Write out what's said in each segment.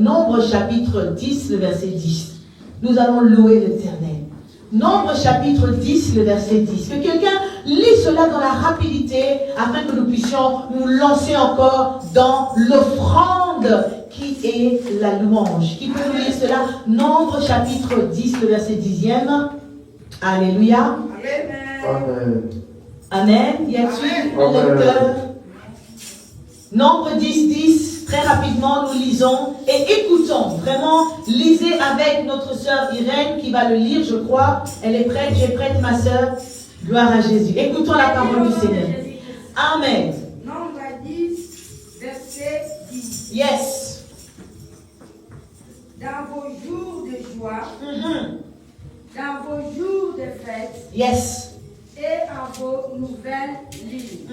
Nombre chapitre 10, le verset 10. Nous allons louer l'Éternel. Nombre chapitre 10, le verset 10. Que quelqu'un lit cela dans la rapidité afin que nous puissions nous lancer encore dans l'offrande qui est la louange. Qui peut nous lire cela? Nombre chapitre 10, le verset 10e. Alléluia. Amen. Amen. Y a-t-il un lecteur? Nombre 10, 10. Très rapidement, nous lisons et écoutons. Vraiment, lisez avec notre sœur Irène qui va le lire, je crois. Elle est prête, j'ai prête, ma sœur. Gloire à Jésus. Écoutons la parole du Seigneur. Amen. Nombre 10, verset 10. Yes. Dans vos jours de joie, dans vos jours de fête, Yes. et à vos nouvelles lignes,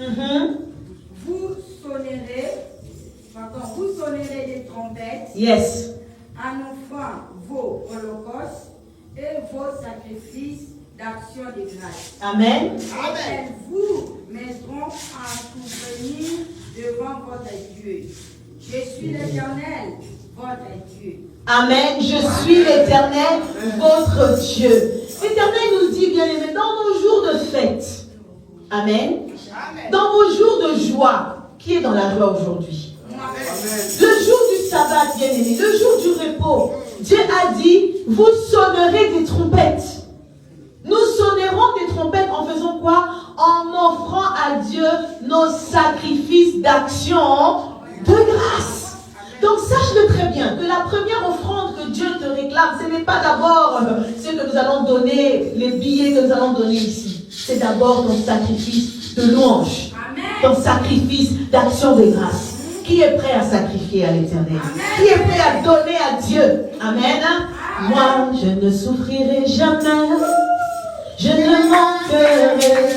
vous sonnerez des trompettes, Yes. en offrant vos holocaustes et vos sacrifices d'action de grâce. Amen. Elles vous mettront en souvenir devant votre Dieu. Je suis l'Éternel, votre Dieu. Amen. Je suis l'Éternel, votre Dieu. L'Éternel nous dit, bien aimé, dans nos jours de fête, Amen. Dans vos jours de joie, qui est dans la joie aujourd'hui? Le jour du sabbat, bien aimé, le jour du repos, Dieu a dit, vous sonnerez des trompettes. Nous sonnerons des trompettes en faisant quoi? En offrant à Dieu nos sacrifices d'action de grâce. Donc sache-le très bien, que la première offrande que Dieu te réclame, ce n'est pas d'abord ce que nous allons donner, les billets que nous allons donner ici. C'est d'abord ton sacrifice de louange, ton sacrifice d'action de grâce. Qui est prêt à sacrifier à l'Éternel? Qui est prêt à donner à Dieu? Amen. Moi, je ne souffrirai jamais. Je ne manquerai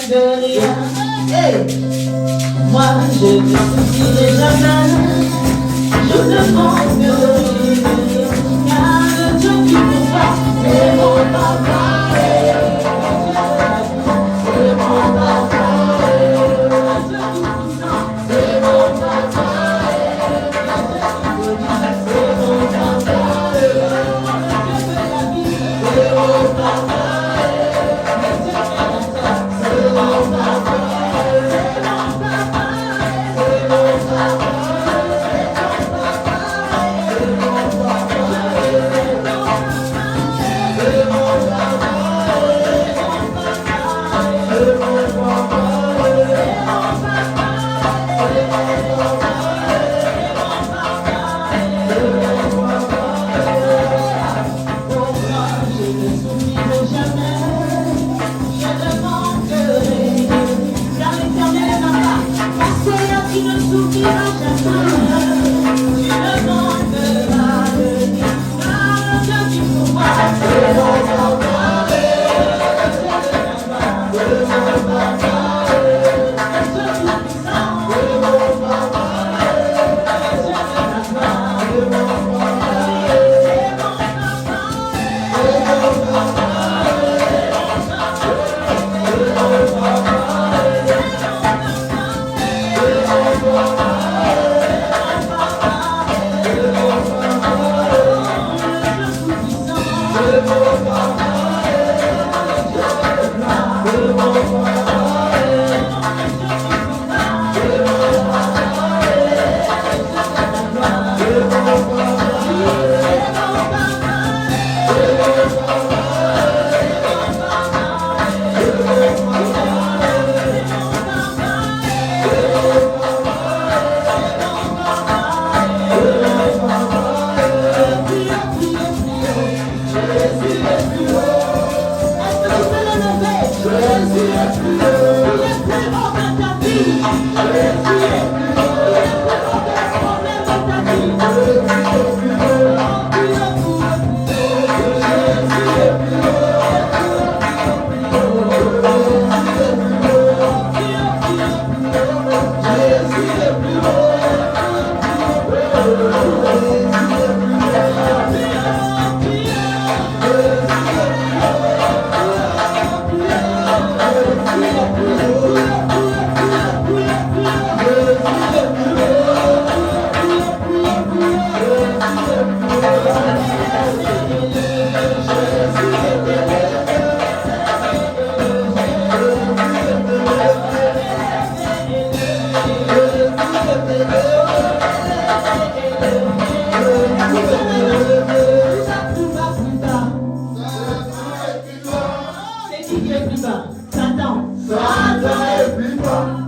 de rien. Hey. Moi, je ne souffrirai jamais. Je ne manquerai de rien. Car le Dieu qui me voit, c'est mon papa. C'est mon papa. C'est mon papa.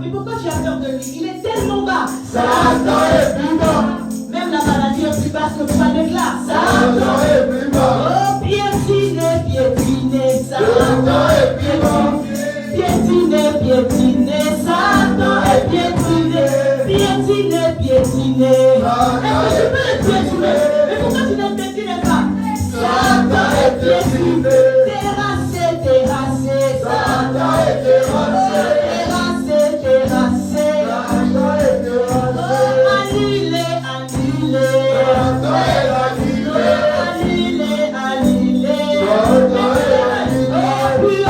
Mais pourquoi tu as peur de lui? Il est tellement bas. Même la maladie est plus basse que le poids de glace. Oh, piétiner, piétiner, Satan est piétiner. Piétiner, piétiner, Satan est piétiner. Piétiner, piétiner. Est-ce que tu peux le piétiner? Mais pourquoi tu ne piétines pas? Satan est piétiné. Terrassé, terrassé, Satan est terrassé. Terrassé, terrassé, Satan est terrassé. Annulé, annulé, Satan est annulé. Annulé, annulé, Satan est annulé. Puis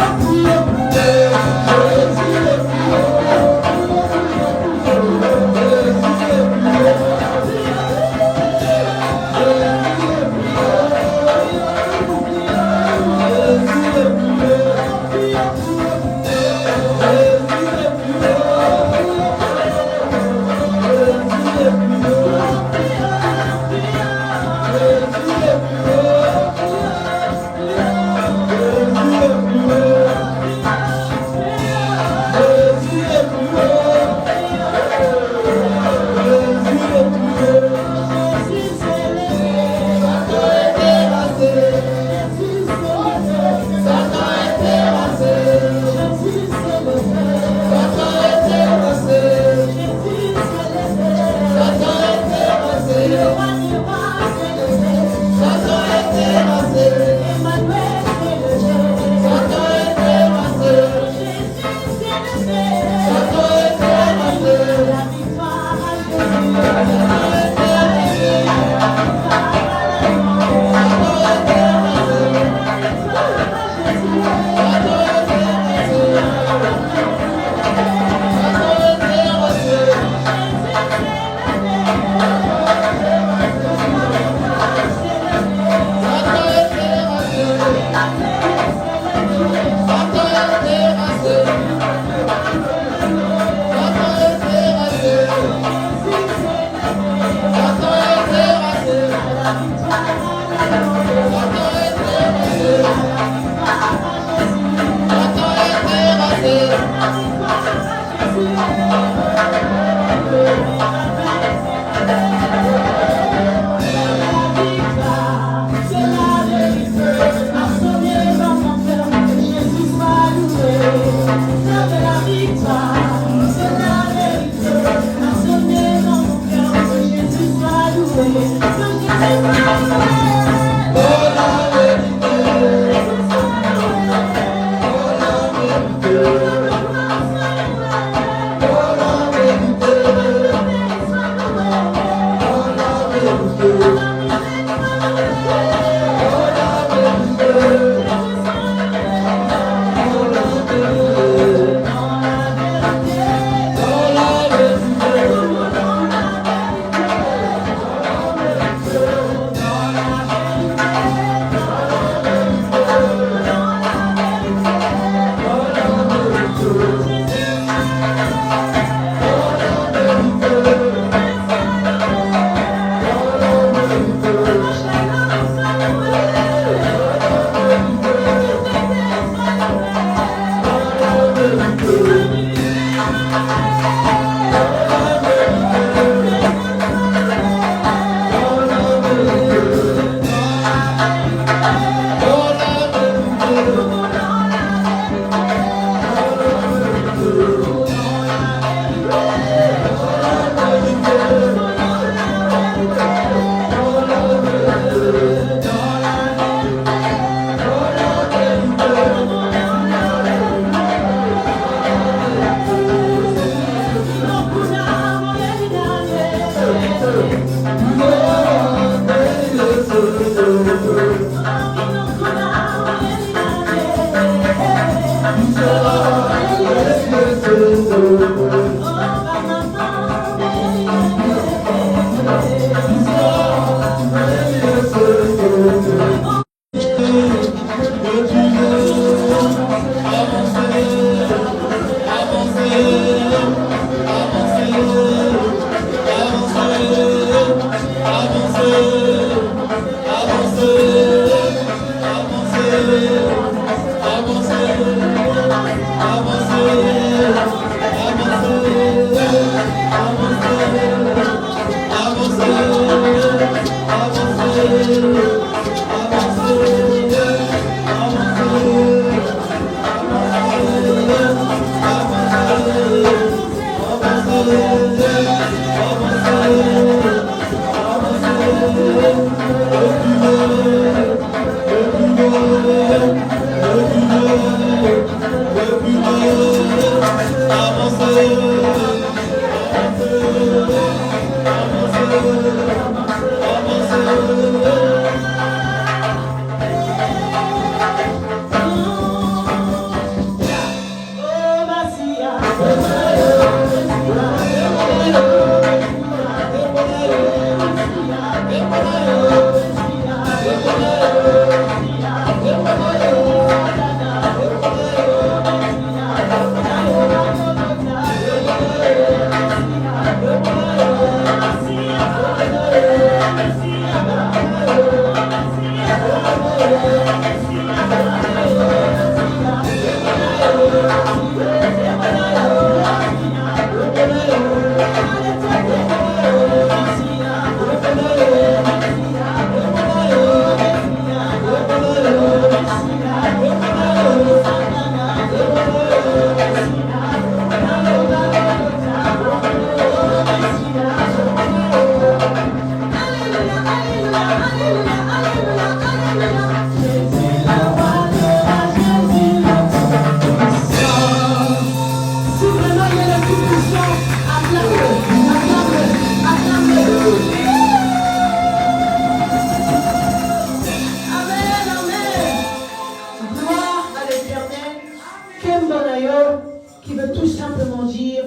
Qui veut tout simplement dire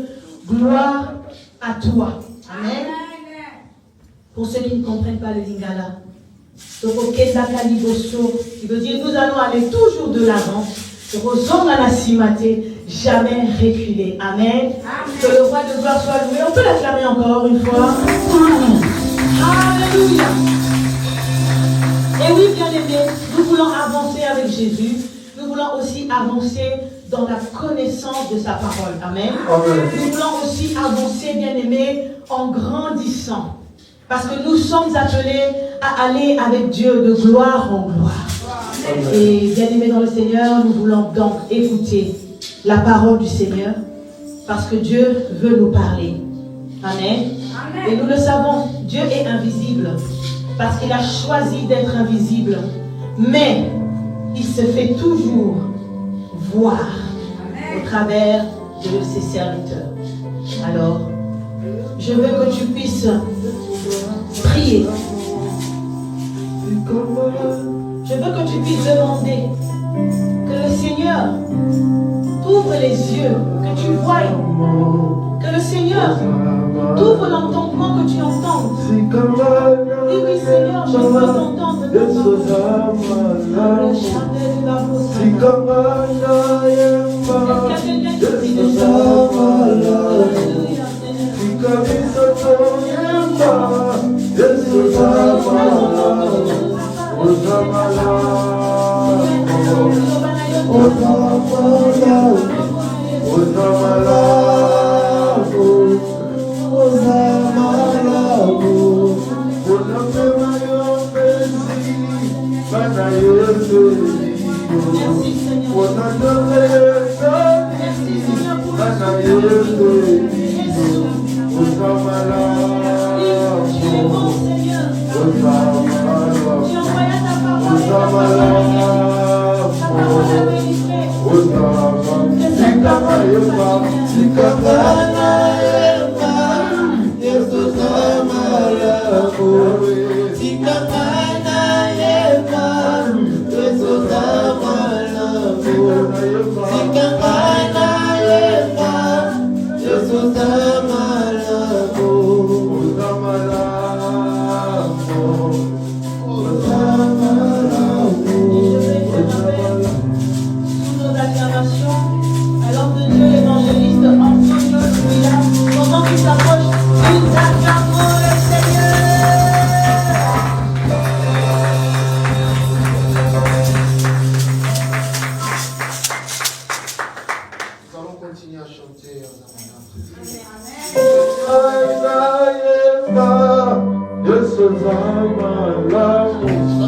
gloire à toi. Amen. Pour ceux qui ne comprennent pas le lingala. Donc au Kendaka Liboso, qui veut dire nous allons aller toujours de l'avant. Jamais reculer. Amen. Que le roi de gloire soit loué. On peut l'acclamer encore une fois. Alléluia. Et oui, bien aimés, nous voulons avancer avec Jésus. Nous voulons aussi avancer dans la connaissance de sa parole. Amen. Amen. Nous voulons aussi avancer, bien aimés, en grandissant. Parce que nous sommes appelés à aller avec Dieu de gloire en gloire. Amen. Et bien aimés dans le Seigneur, nous voulons donc écouter la parole du Seigneur. Parce que Dieu veut nous parler. Amen. Amen. Et nous le savons, Dieu est invisible. Parce qu'il a choisi d'être invisible. Mais il se fait toujours voir au travers de ses serviteurs. Alors, je veux que tu puisses prier. Je veux que tu puisses demander que le Seigneur t'ouvre les yeux, que tu voies, que le Seigneur t'ouvre l'entendement, que tu entendes. Et oui, Seigneur, je veux t'entendre.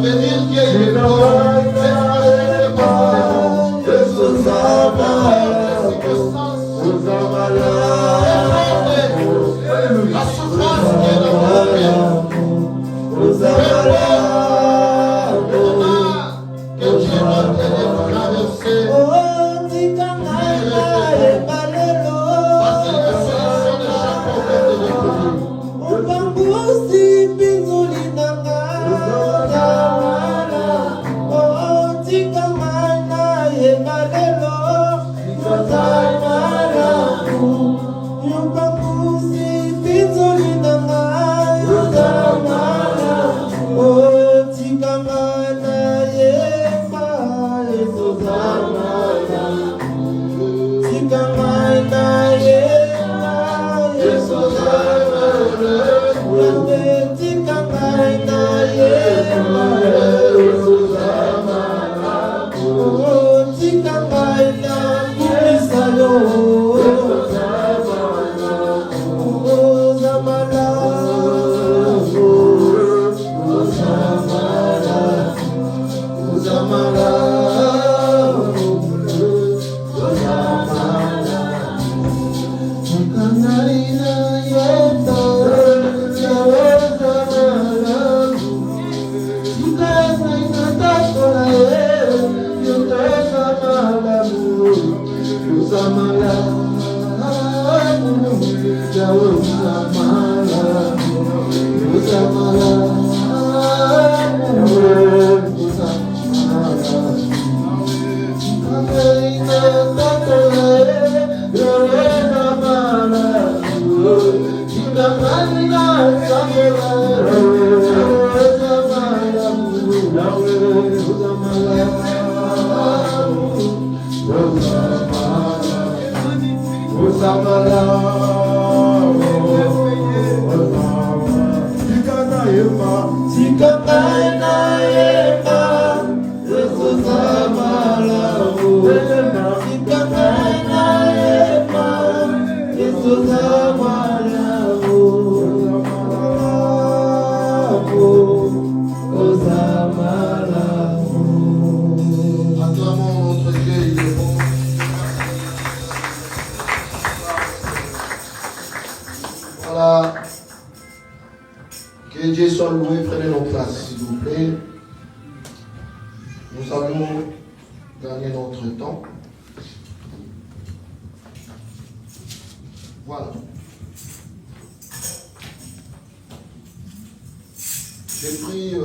veut dire qu'il y a une la souffrance qui est dans mon cœur. Que Dieu va t'aider pour traverser. Parce qu'il est solution de chaque problème de notre vie. Que Dieu soit loué, prenez nos places, s'il vous plaît. Nous allons gagner notre temps. Voilà. J'ai pris,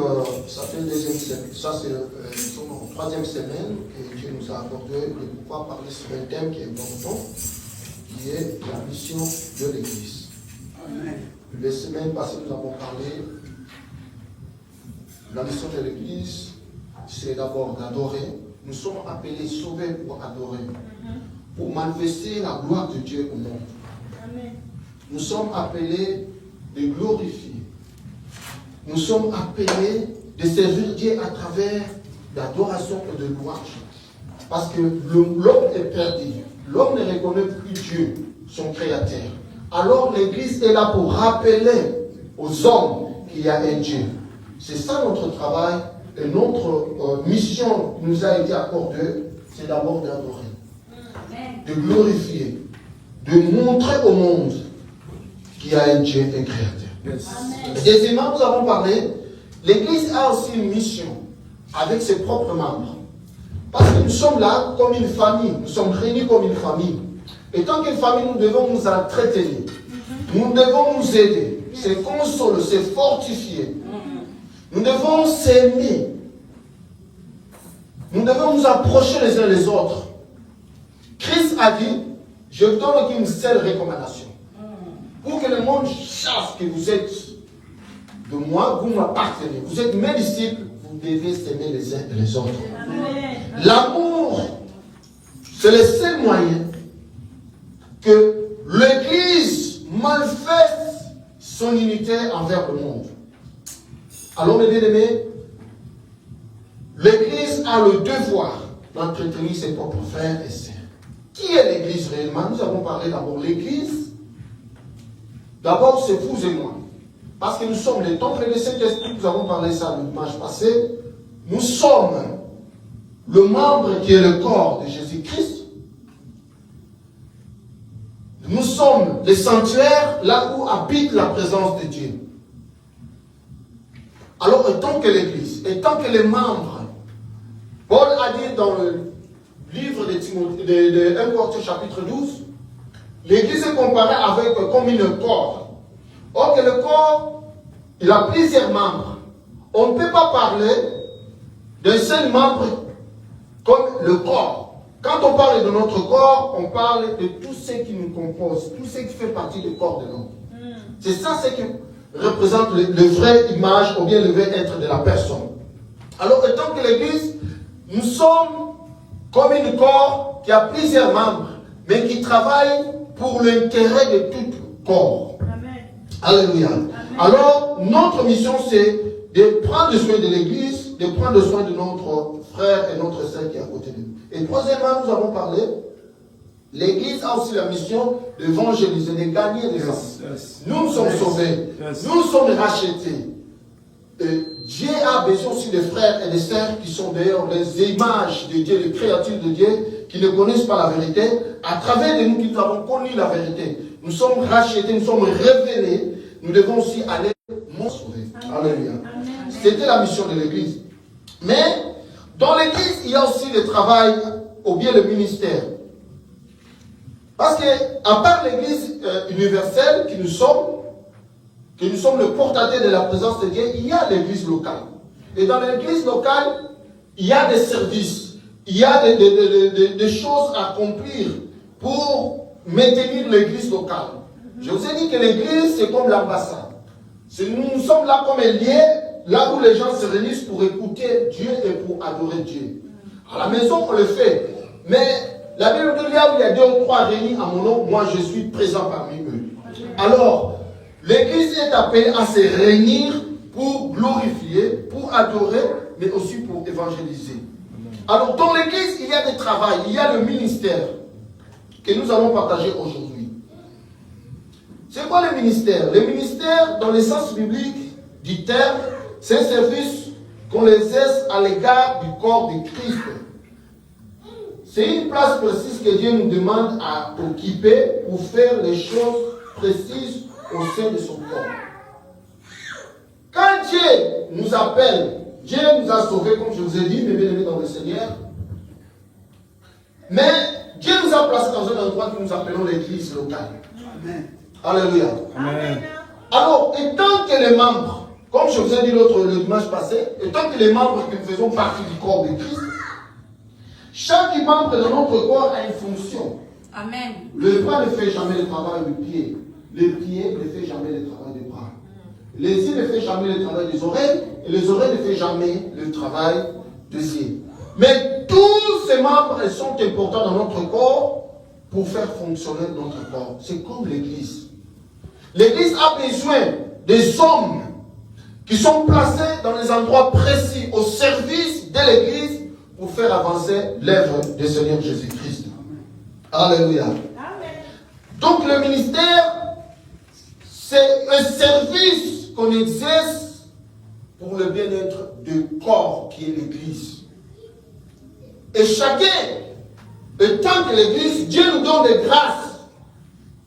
ça fait le deuxième semaine, ça c'est la troisième semaine que Dieu nous a accordé de pouvoir parler sur un thème qui est important, qui est la mission de l'Église. Amen. Les semaines passées, nous avons parlé de la mission de l'Église, c'est d'abord d'adorer. Nous sommes appelés, sauvés pour adorer, pour manifester la gloire de Dieu au monde. Amen. Nous sommes appelés de glorifier. Nous sommes appelés de servir Dieu à travers l'adoration et de louange. Parce que l'homme est perdu. L'homme ne reconnaît plus Dieu, son créateur. Alors l'Église est là pour rappeler aux hommes qu'il y a un Dieu. C'est ça notre travail et notre mission nous a été accordée, c'est d'abord d'adorer, de glorifier, de montrer au monde qu'il y a un Dieu, un créateur. Yes. Deuxièmement, nous avons parlé, l'Église a aussi une mission avec ses propres membres. Parce que nous sommes là comme une famille, nous sommes réunis comme une famille. Et tant qu'une famille, nous devons nous entretenir. Nous devons nous aider, se consoler, se fortifier. Nous devons s'aimer. Nous devons nous approcher les uns les autres. Christ a dit, je donne une seule recommandation. Pour que le monde sache que vous êtes de moi, vous m'appartenez. Vous êtes mes disciples, vous devez s'aimer les uns et les autres. L'amour, c'est le seul moyen que l'Église manifeste son unité envers le monde. Alors, mes bien-aimés, l'Église a le devoir d'entretenir ses propres frères et sœurs. Qui est l'Église réellement? Nous avons parlé d'abord l'Église. D'abord, c'est vous et moi. parce que nous sommes les temples de Saint-Esprit, nous avons parlé ça le dimanche passé, nous sommes le membre qui est le corps de Jésus-Christ. Nous sommes les sanctuaires là où habite la présence de Dieu. Alors, étant que l'Église, étant que les membres, Paul a dit dans le livre de 1 Corinthiens chapitre 12, l'Église est comparée avec comme un corps. Or que le corps, il a plusieurs membres. On ne peut pas parler d'un seul membre comme le corps. Quand on parle de notre corps, on parle de tout ce qui nous compose, tout ce qui fait partie du corps de l'homme. C'est ça ce qui représente le vrai image ou bien le vrai être de la personne. Alors, étant que l'Église, nous sommes comme un corps qui a plusieurs membres, mais qui travaille pour l'intérêt de tout corps. Amen. Alléluia. Amen. Alors, notre mission, c'est de prendre soin de l'Église, de prendre soin de notre frère et notre sœur qui est à côté de nous. Et troisièmement, nous avons parlé, l'Église a aussi la mission d'évangéliser, de gagner des âmes. Nous sommes sauvés, nous sommes rachetés. Dieu a besoin aussi des frères et des sœurs qui sont d'ailleurs les images de Dieu, les créatures de Dieu, qui ne connaissent pas la vérité. À travers de nous qui avons connu la vérité, nous sommes rachetés, nous sommes révélés. Nous devons aussi aller nous sauver. Alléluia. C'était la mission de l'Église. Mais dans l'Église, il y a aussi le travail ou bien le ministère. Parce que, à part l'Église universelle que nous sommes le portateur de la présence de Dieu, il y a l'Église locale. Et dans l'Église locale, il y a des services, il y a des choses à accomplir pour maintenir l'Église locale. Je vous ai dit que l'Église, c'est comme l'ambassade. Nous sommes là comme un lieu, là où les gens se réunissent pour écouter Dieu et pour adorer Dieu. À la maison, on le fait. Mais la Bible dit là où il y a 2 ou 3 réunis à mon nom, moi je suis présent parmi eux. Alors, l'Église est appelée à se réunir pour glorifier, pour adorer, mais aussi pour évangéliser. Alors, dans l'Église, il y a des travails, il y a le ministère que nous allons partager aujourd'hui. C'est quoi le ministère? Le ministère, dans le sens biblique du terme, c'est un service qu'on exerce à l'égard du corps de Christ. C'est une place précise que Dieu nous demande à occuper pour faire les choses précises au sein de son corps. Quand Dieu nous appelle, Dieu nous a sauvés, comme je vous ai dit, mes bien-aimés dans le Seigneur. Mais Dieu nous a placés dans un endroit que nous appelons l'église locale. Amen. Alléluia. Amen. Alors, étant que les membres, comme je vous ai dit le dimanche passé, étant que les membres que nous faisons partie du corps de Christ, chaque membre de notre corps a une fonction. Amen. Le bras ne fait jamais le travail du pied. Le pied ne fait jamais le travail des bras. Les yeux ne font jamais le travail des oreilles. Et les oreilles ne font jamais le travail des yeux. Mais tous ces membres sont importants dans notre corps pour faire fonctionner notre corps. C'est comme l'Église. L'Église a besoin des hommes qui sont placés dans des endroits précis au service de l'Église pour faire avancer l'œuvre du Seigneur Jésus-Christ. Alléluia. Amen. Donc le ministère, c'est un service qu'on exerce pour le bien-être du corps qui est l'Église. Et chacun, étant que l'Église, Dieu nous donne des grâces.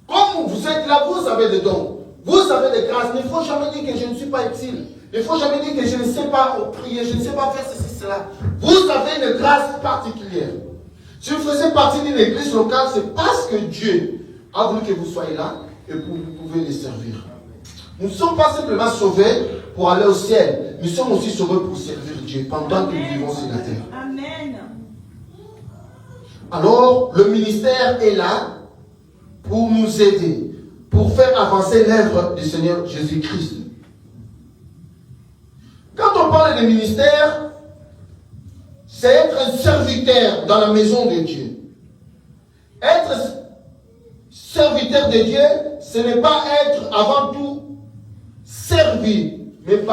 Comme vous êtes là, vous avez des dons. Vous avez des grâces. Il ne faut jamais dire que je ne suis pas utile. Il ne faut jamais dire que je ne sais pas prier, je ne sais pas faire ceci, cela. Vous avez une grâce particulière. Si vous faisiez partie d'une église locale, c'est parce que Dieu a voulu que vous soyez là et que vous pouvez les servir. Nous ne sommes pas simplement sauvés pour aller au ciel. Nous sommes aussi sauvés pour servir Dieu pendant que nous vivons sur la terre. Amen. Alors, le ministère est là pour nous aider, pour faire avancer l'œuvre du Seigneur Jésus-Christ. Quand on parle de ministère, c'est être un serviteur dans la maison de Dieu. Être serviteur de Dieu, ce n'est pas être avant tout servi, mais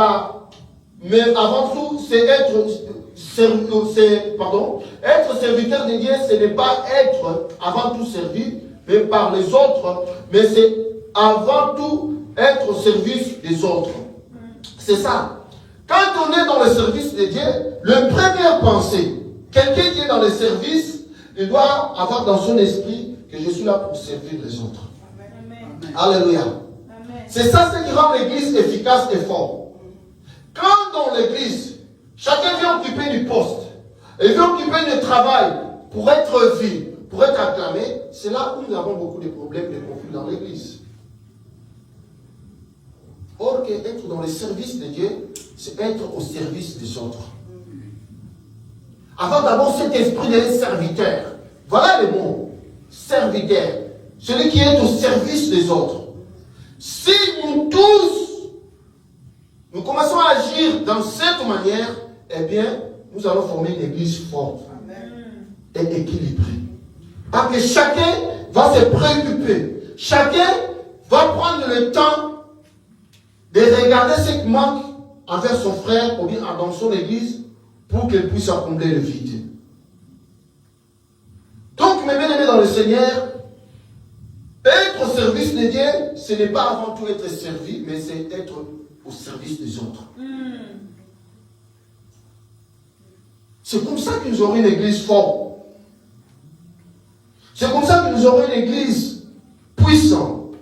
avant tout, c'est être serviteur de Dieu, ce n'est pas être avant tout servi, mais par les autres, mais c'est avant tout être au service des autres. C'est ça. Quand on est dans le service de Dieu, le première pensée, quelqu'un qui est dans le service, il doit avoir dans son esprit que je suis là pour servir les autres. Amen. Alléluia. Amen. C'est ça ce qui rend l'église efficace et forte. Quand dans l'église, chacun vient occuper du poste, et vient occuper du travail pour être vu, pour être acclamé, c'est là où nous avons beaucoup de problèmes, de conflits dans l'église. Or, être dans le service de Dieu, c'est être au service des autres. Avoir d'abord cet esprit de serviteur. Voilà le mot. Serviteur. Celui qui est au service des autres. Si nous tous, nous commençons à agir dans cette manière, eh bien, nous allons former une église forte et équilibrée. Parce que chacun va se préoccuper. Chacun va prendre le temps de regarder ce qui manque envers son frère ou bien dans son église pour qu'elle puisse combler le vide. Donc, mes bien-aimés dans le Seigneur, être au service de Dieu, ce n'est pas avant tout être servi, mais c'est être au service des autres. C'est comme ça que nous aurons une église forte. C'est comme ça que nous aurons une église puissante.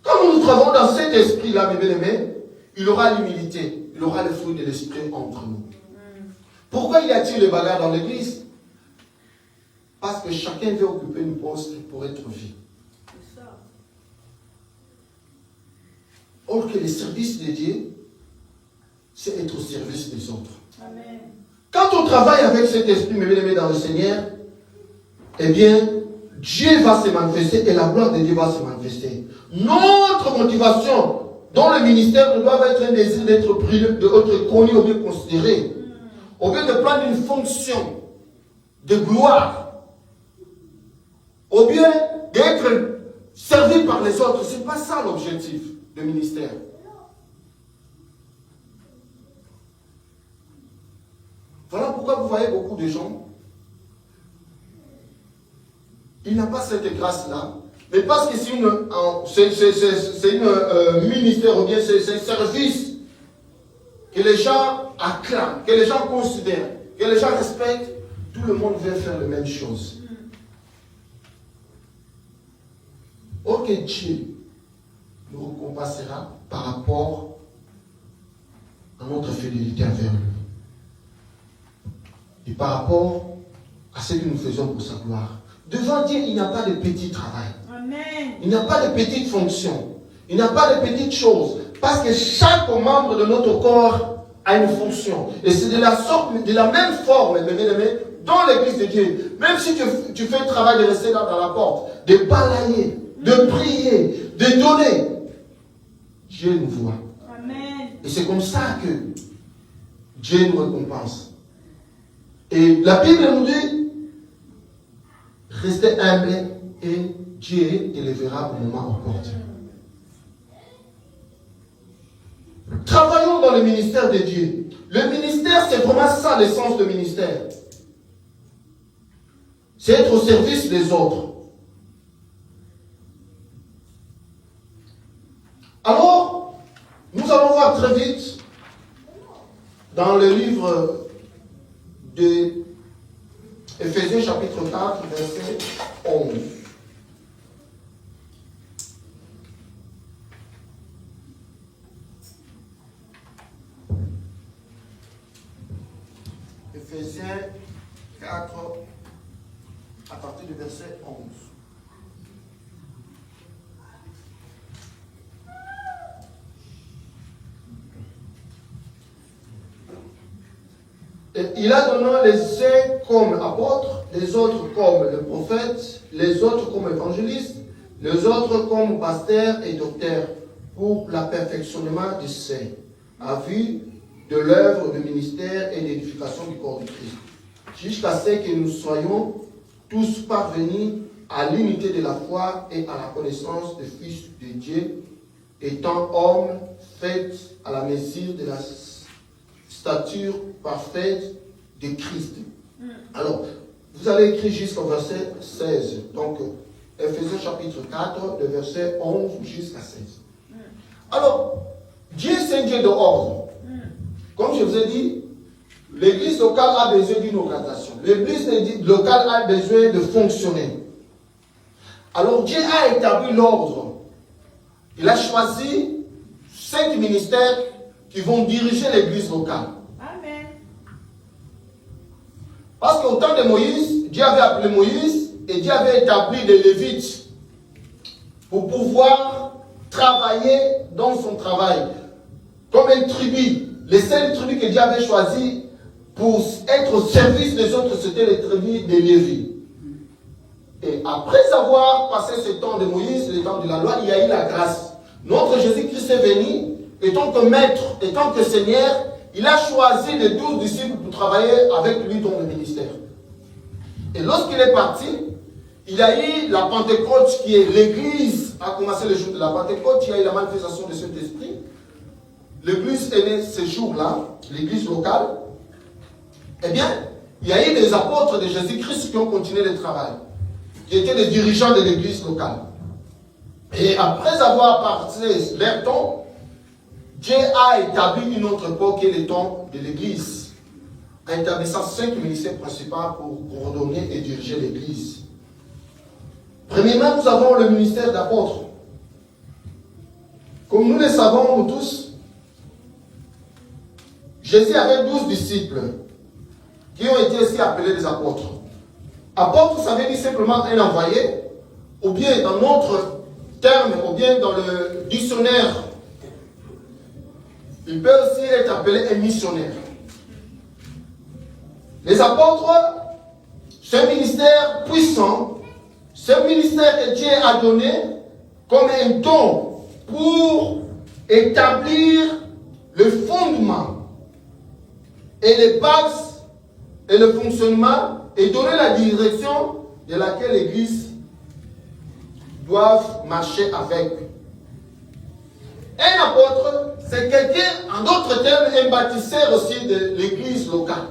Quand nous travaillons dans cet esprit-là, mes bien-aimés, il aura l'humilité, il aura le fruit de l'esprit entre nous. Pourquoi y a-t-il des bagarres dans l'église? Parce que chacun veut occuper une poste pour être vu. Or que le service de Dieu, c'est être au service des autres. Amen. Quand on travaille avec cet esprit, mes bien-aimés dans le Seigneur, eh bien, Dieu va se manifester et la gloire de Dieu va se manifester. Notre motivation dans le ministère ne doit pas être un désir d'être pris, d'être connu ou bien considéré. Au lieu de prendre une fonction de gloire, au lieu d'être servi par les autres, ce n'est pas ça l'objectif du ministère. Voilà pourquoi vous voyez beaucoup de gens, ils n'ont pas cette grâce-là, mais parce que c'est une ministère ou bien c'est un service que les gens acclament, que les gens considèrent, que les gens respectent, tout le monde veut faire la même chose. Or que Dieu nous récompensera par rapport à notre fidélité envers lui. Et par rapport à ce que nous faisons pour sa gloire. Devant Dieu, il n'y a pas de petit travail. Amen. Il n'y a pas de petite fonction. Il n'y a pas de petites choses. Parce que chaque membre de notre corps a une fonction. Et c'est de la même forme, dans l'église de Dieu. Même si tu fais le travail de rester là dans la porte, de balayer, de prier, de donner, Dieu nous voit. Amen. Et c'est comme ça que Dieu nous récompense. Et la Bible nous dit, restez humble et Dieu élèvera au moment opportun. Travaillons dans le ministère de Dieu. Le ministère, c'est vraiment ça l'essence du ministère. C'est être au service des autres. Alors, nous allons voir très vite dans le livre de Éphésiens chapitre 4, verset 11. Éphésiens 4, à partir du verset 11. Et il a donné les uns comme apôtres, les autres comme le prophète, les autres comme évangélistes, les autres comme pasteurs et docteurs, pour le perfectionnement du saint, à vue de l'œuvre de ministère et d'édification du corps de Christ, jusqu'à ce que nous soyons tous parvenus à l'unité de la foi et à la connaissance du Fils de Dieu, étant hommes faits à la mesure de la stature parfaite de Christ. Alors, vous allez écrire jusqu'au verset 16. Donc, Ephésiens chapitre 4, de verset 11 jusqu'à 16. Alors, Dieu c'est un Dieu de ordre. Comme je vous ai dit, l'église locale a besoin d'une organisation. L'église locale a besoin de fonctionner. Alors Dieu a établi l'ordre. Il a choisi 5 ministères qui vont diriger l'église locale. Amen. Parce qu'au temps de Moïse, Dieu avait appelé Moïse et Dieu avait établi des Lévites pour pouvoir travailler dans son travail. Comme une tribu. Les 5 tribus que Dieu avait choisies pour être au service des autres, c'était les tribus des Lévi. Et après avoir passé ce temps de Moïse, le temps de la loi, il y a eu la grâce. Notre Jésus-Christ est venu, et tant que maître, et tant que Seigneur, il a choisi les 12 disciples pour travailler avec lui dans le ministère. Et lorsqu'il est parti, il y a eu la Pentecôte qui est l'église, a commencé le jour de la Pentecôte, il y a eu la manifestation de Saint-Esprit. L'église est née ce jour-là, l'église locale. Eh bien, il y a eu des apôtres de Jésus-Christ qui ont continué le travail, qui étaient les dirigeants de l'église locale. Et après avoir passé leur temps, Dieu a établi une autre époque qui est le temps de l'église, en établissant 5 ministères principaux pour coordonner et diriger l'église. Premièrement, nous avons le ministère d'apôtre. Comme nous le savons nous tous, Jésus avait 12 disciples qui ont été aussi appelés des apôtres. Apôtre, ça veut dire simplement un envoyé, ou bien dans notre terme, ou bien dans le dictionnaire, il peut aussi être appelé un missionnaire. Les apôtres, c'est un ministère puissant, c'est un ministère que Dieu a donné comme un don pour établir le fondement et les bases et le fonctionnement et donner la direction de laquelle l'Église doit marcher avec. Un apôtre, c'est quelqu'un, en d'autres termes, un bâtisseur aussi de l'Église locale.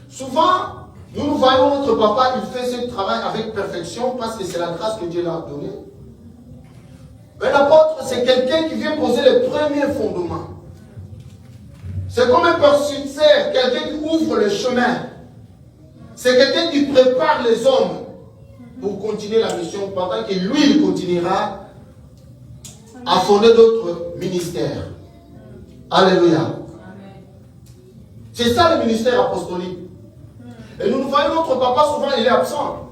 Souvent, nous voyons notre papa, il fait ce travail avec perfection parce que c'est la grâce que Dieu l'a donnée. Un apôtre, c'est quelqu'un qui vient poser les premiers fondements. C'est comme un persuadeur, quelqu'un qui ouvre le chemin. C'est quelqu'un qui prépare les hommes pour continuer la mission pendant que lui, il continuera à fonder d'autres ministères. Alléluia. C'est ça le ministère apostolique. Et nous voyons notre papa, souvent il est absent.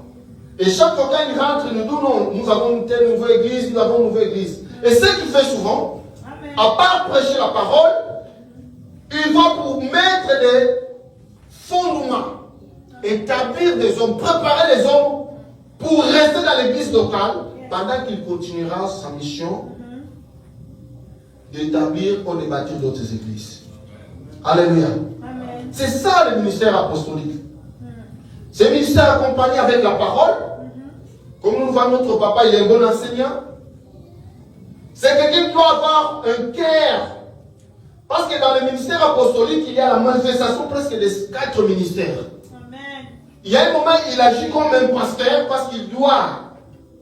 Et chaque fois qu'il rentre, il nous dit non, nous avons une telle nouvelle église, nous avons une nouvelle église. Et ce qu'il fait souvent, à part prêcher la parole, il va pour mettre des fondements, établir des hommes, préparer les hommes pour rester dans l'église locale pendant qu'il continuera sa mission d'établir ou de bâtir d'autres églises. Alléluia. C'est ça le ministère apostolique. Ce ministère accompagné avec la parole, comme nous voyons notre papa, il est un bon enseignant. C'est quelqu'un qui doit avoir un cœur. Parce que dans le ministère apostolique, il y a la manifestation presque des 4 ministères. Amen. Il y a un moment, il agit comme un pasteur parce qu'il doit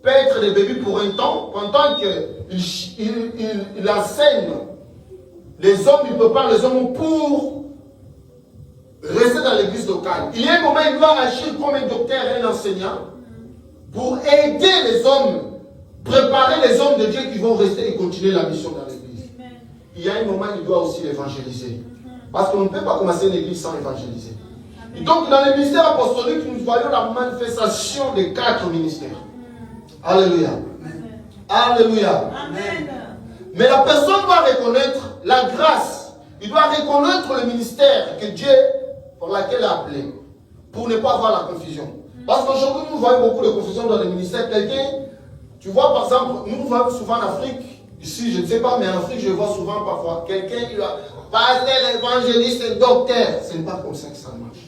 paître des bébés pour un temps, pendant qu'il enseigne les hommes, il prépare les hommes pour rester dans l'église locale. Il y a un moment, il doit agir comme un docteur et un enseignant pour aider les hommes, préparer les hommes de Dieu qui vont rester et continuer la mission dans l'église. Il y a un moment, il doit aussi évangéliser. Parce qu'on ne peut pas commencer une église sans évangéliser. Et donc, dans le ministère apostolique, nous voyons la manifestation des 4 ministères. Alléluia. Alléluia. Amen. Mais la personne doit reconnaître la grâce. Il doit reconnaître le ministère que Dieu, pour laquelle il a appelé, pour ne pas avoir la confusion. Parce qu'aujourd'hui, nous voyons beaucoup de confusion dans le ministère. Quelqu'un, tu vois, par exemple, nous voyons souvent en Afrique, ici, je ne sais pas, mais en Afrique, je vois souvent parfois, quelqu'un qui va passer l'évangéliste, docteur. Ce n'est pas comme ça que ça marche.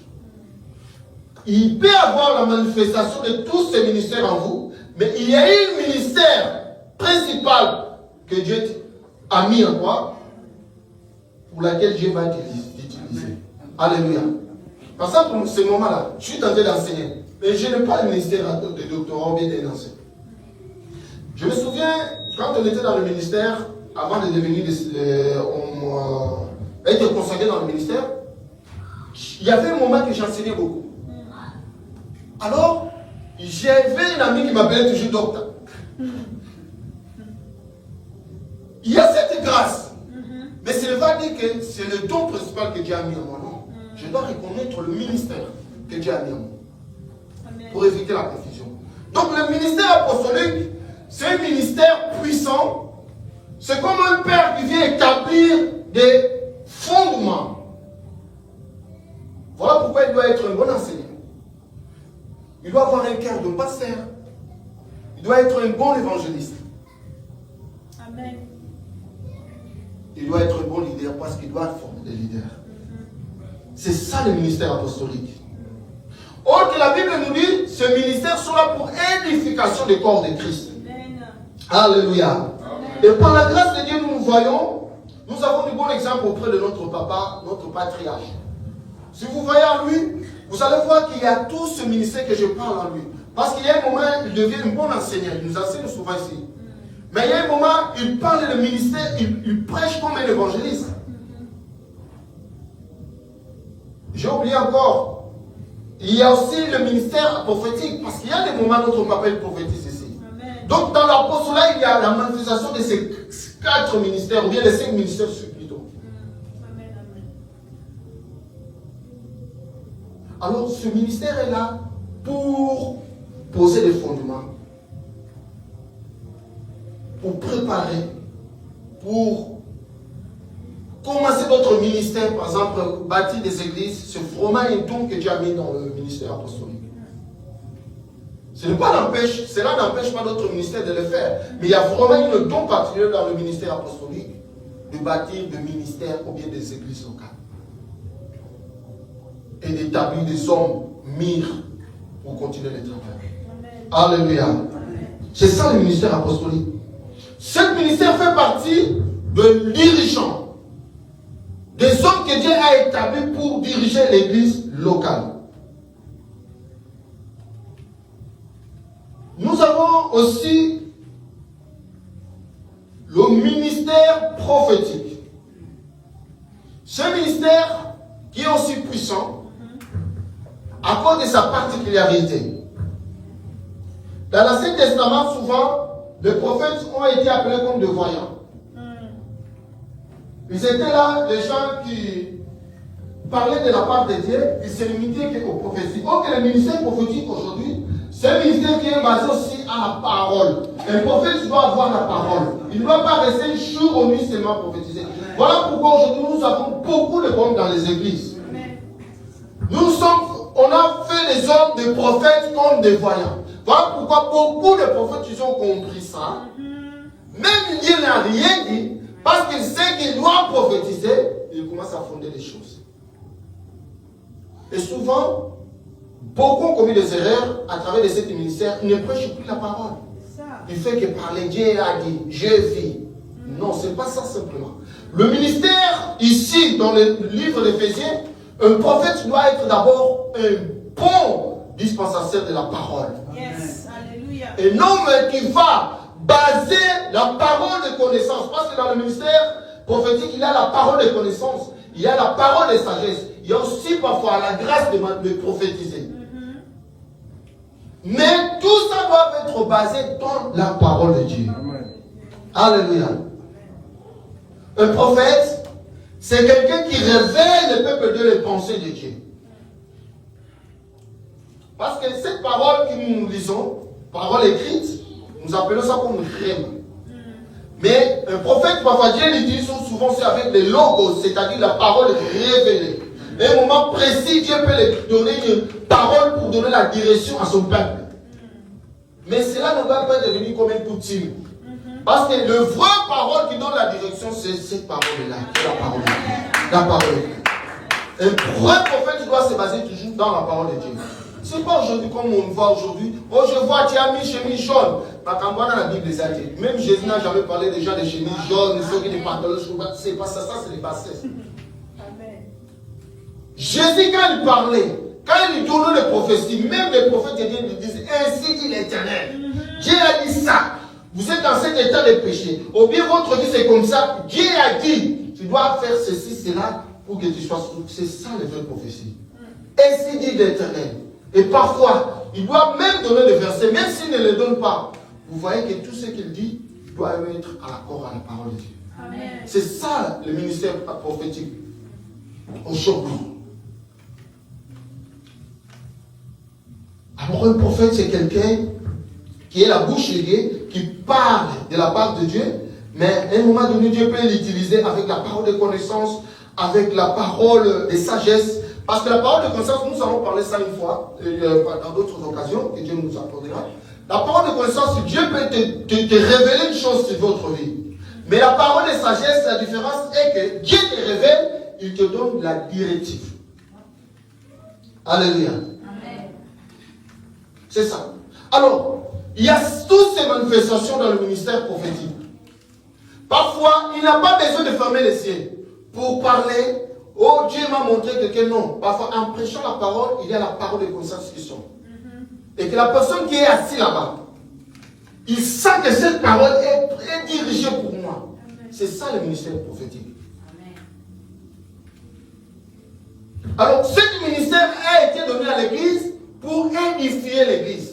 Il peut avoir la manifestation de tous ces ministères en vous, mais il y a un ministère principal que Dieu a mis en toi, pour laquelle Dieu va t'utiliser. Alléluia. Par exemple, pour ce moment-là, je suis tenté d'enseigner, mais je n'ai pas le ministère de doctorat ou bien d'un enseignant. Je me souviens, quand on était dans le ministère, avant de devenir, on été consacré dans le ministère, il y avait un moment que j'enseignais beaucoup. Alors, j'avais une amie qui m'appelait toujours docteur. Il y a cette grâce. Mais ce ne veut pas dire que c'est le don principal que Dieu a mis en moi. Non. Je dois reconnaître le ministère que Dieu a mis en moi. Pour éviter la confusion. Donc le ministère apostolique, c'est un ministère puissant. C'est comme un père qui vient établir des fondements. Voilà pourquoi il doit être un bon enseignant. Il doit avoir un cœur de pasteur. Il doit être un bon évangéliste. Amen. Il doit être un bon leader parce qu'il doit former des leaders. C'est ça le ministère apostolique. Or que la Bible nous dit, ce ministère sera pour édification du corps de Christ. Amen. Alléluia. Amen. Et par la grâce de Dieu, nous voyons, nous avons de bons exemples auprès de notre papa, notre patriarche. Si vous voyez en lui, vous allez voir qu'il y a tout ce ministère que je parle en lui. Parce qu'il y a un moment, il devient un bon enseignant. Il nous enseigne souvent ici. Mais il y a un moment, il parle de ministère, il prêche comme un évangéliste. J'ai oublié encore. Il y a aussi le ministère prophétique. Parce qu'il y a des moments où notre papa est prophétise ici. Amen. Donc dans l'apostolat, il y a la manifestation de ces 4 ministères, ou bien les 5 ministères plutôt. Amen. Amen. Alors ce ministère est là pour poser des fondements, pour préparer, pour commencer d'autres ministères, par exemple bâtir des églises. C'est vraiment un don que Dieu a mis dans le ministère apostolique. Cela n'empêche pas d'autres ministères de le faire, mais il y a vraiment un don particulier dans le ministère apostolique de bâtir des ministères ou bien des églises locales et d'établir des hommes mûrs pour continuer le travail. Alléluia. C'est ça le ministère apostolique. Ce ministère fait partie de dirigeants, des hommes que Dieu a établis pour diriger l'église locale. Nous avons aussi le ministère prophétique. Ce ministère qui est aussi puissant à cause de sa particularité. Dans l'Ancien Testament, souvent, les prophètes ont été appelés comme des voyants. Ils étaient là, des gens qui parlaient de la part de Dieu, ils se limitaient qu'aux prophéties. Or que le ministère prophétique aujourd'hui, c'est un ministère qui est basé aussi à la parole. Un prophète doit avoir la parole. Il ne doit pas rester jour ou nuit seulement prophétiser. Voilà pourquoi aujourd'hui nous avons beaucoup de problèmes dans les églises. On a fait des hommes, des prophètes comme des voyants. Voilà pourquoi beaucoup de prophètes ils ont compris ça. Même Dieu n'a rien dit, parce qu'il sait qu'il doit prophétiser, il commence à fonder des choses. Et souvent, beaucoup ont commis des erreurs à travers de cet ministère. Ils ne prêchent plus la parole. Il fait que parler, Dieu a dit, je vis. Non, ce n'est pas ça simplement. Le ministère, ici, dans le livre d'Éphésiens, un prophète doit être d'abord un bon dispensateur de la parole. Yes, alléluia. Un homme qui va baser la parole de connaissance. Parce que dans le ministère prophétique, il y a la parole de connaissance, il y a la parole de sagesse, il y a aussi parfois la grâce de prophétiser. Mais tout ça doit être basé dans la parole de Dieu. Amen. Alléluia. Un prophète, c'est quelqu'un qui révèle le peuple de les pensées de Dieu. Parce que cette parole que nous lisons, parole écrite, nous appelons ça comme rêve. Mais un prophète, parfois Dieu l'utilise souvent c'est avec les logos, c'est-à-dire la parole révélée. À un moment précis, Dieu peut lui donner une parole pour donner la direction à son peuple. Mais cela ne va pas devenir comme un poutine. Parce que le vrai parole qui donne la direction, c'est cette parole-là, c'est la parole. La parole. Un vrai prophète doit se baser toujours dans la parole de Dieu. Ce n'est pas aujourd'hui comme on voit aujourd'hui. Oh, je vois, tu as mis chemise jaune. Dans la Bible, même Jésus n'a jamais parlé déjà de chemise jaune, ceux qui des pantalons, c'est pas ça, ça c'est les bassesses. Jésus, quand il parlait, quand il donnait les prophéties, même les prophètes de Dieu lui disaient, ainsi dit l'Éternel. Dieu a dit ça. vous êtes dans cet état de péché, ou bien votre vie c'est comme ça, Dieu a dit, tu dois faire ceci, cela, pour que tu sois sauvé. C'est ça les vraies prophéties. Ainsi dit l'Éternel. Et parfois, il doit même donner des versets, même s'il ne les donne pas. Vous voyez que tout ce qu'il dit doit être à l'accord à la parole de Dieu. Amen. C'est ça le ministère prophétique aujourd'hui. Alors un prophète, c'est quelqu'un qui est la bouche liée, qui parle de la part de Dieu, mais à un moment donné, Dieu peut l'utiliser avec la parole de connaissance, avec la parole de sagesse. Parce que la parole de connaissance, nous allons parler ça une fois, dans d'autres occasions, que Dieu nous accordera. La parole de connaissance, Dieu peut te révéler une chose sur votre vie. Mais la parole de sagesse, la différence est que Dieu te révèle, il te donne la directive. Alléluia. Amen. C'est ça. Alors, il y a toutes ces manifestations dans le ministère prophétique. Parfois, il n'a pas besoin de fermer les cieux pour parler. Oh, Dieu m'a montré que non. Parfois, en prêchant la parole, il y a la parole de connaissance qui sort. Et que la personne qui est assise là-bas, il sent que cette parole est dirigée pour moi. C'est ça le ministère prophétique. Alors, ce ministère a été donné à l'Église pour édifier l'Église.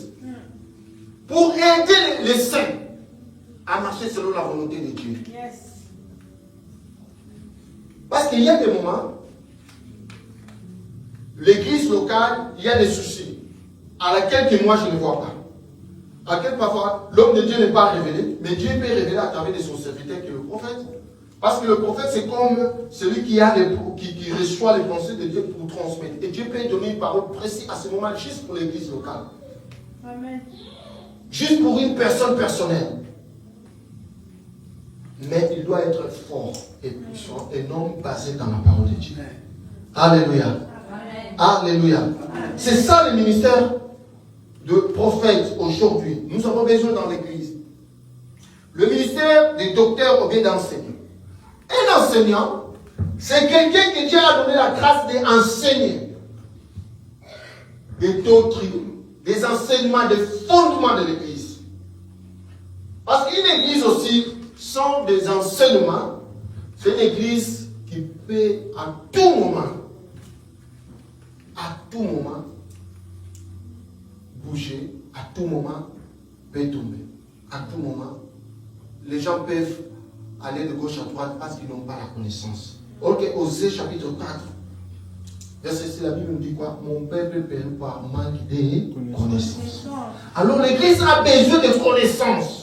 Pour aider les saints à marcher selon la volonté de Dieu. Yes. Parce qu'il y a des moments, l'église locale, il y a des soucis à laquelle que moi je ne vois pas. À laquelle parfois l'homme de Dieu n'est pas révélé, mais Dieu peut révéler à travers de son serviteur qui est le prophète. Parce que le prophète c'est comme celui qui reçoit les pensées de Dieu pour transmettre. Et Dieu peut donner une parole précise à ce moment juste pour l'église locale. Amen. Juste pour une personne personnelle. Mais il doit être fort et puissant et non basé dans la parole de Dieu. Alléluia. Amen. Alléluia. Amen. C'est ça le ministère de prophète aujourd'hui. Nous avons besoin dans l'église. Le ministère des docteurs ou bien d'enseignants. Un enseignant, c'est quelqu'un que Dieu a donné la grâce d'enseigner des doctrines, des enseignements, des fondements de l'église. Parce qu'une église aussi, sans des enseignements, c'est une église qui peut à tout moment, bouger, à tout moment, peut tomber. À tout moment, les gens peuvent aller de gauche à droite parce qu'ils n'ont pas la connaissance. Ok, Osée chapitre 4, verset 6, la Bible nous dit quoi? Mon peuple périt par manque de connaissance. Alors l'église a besoin de connaissance.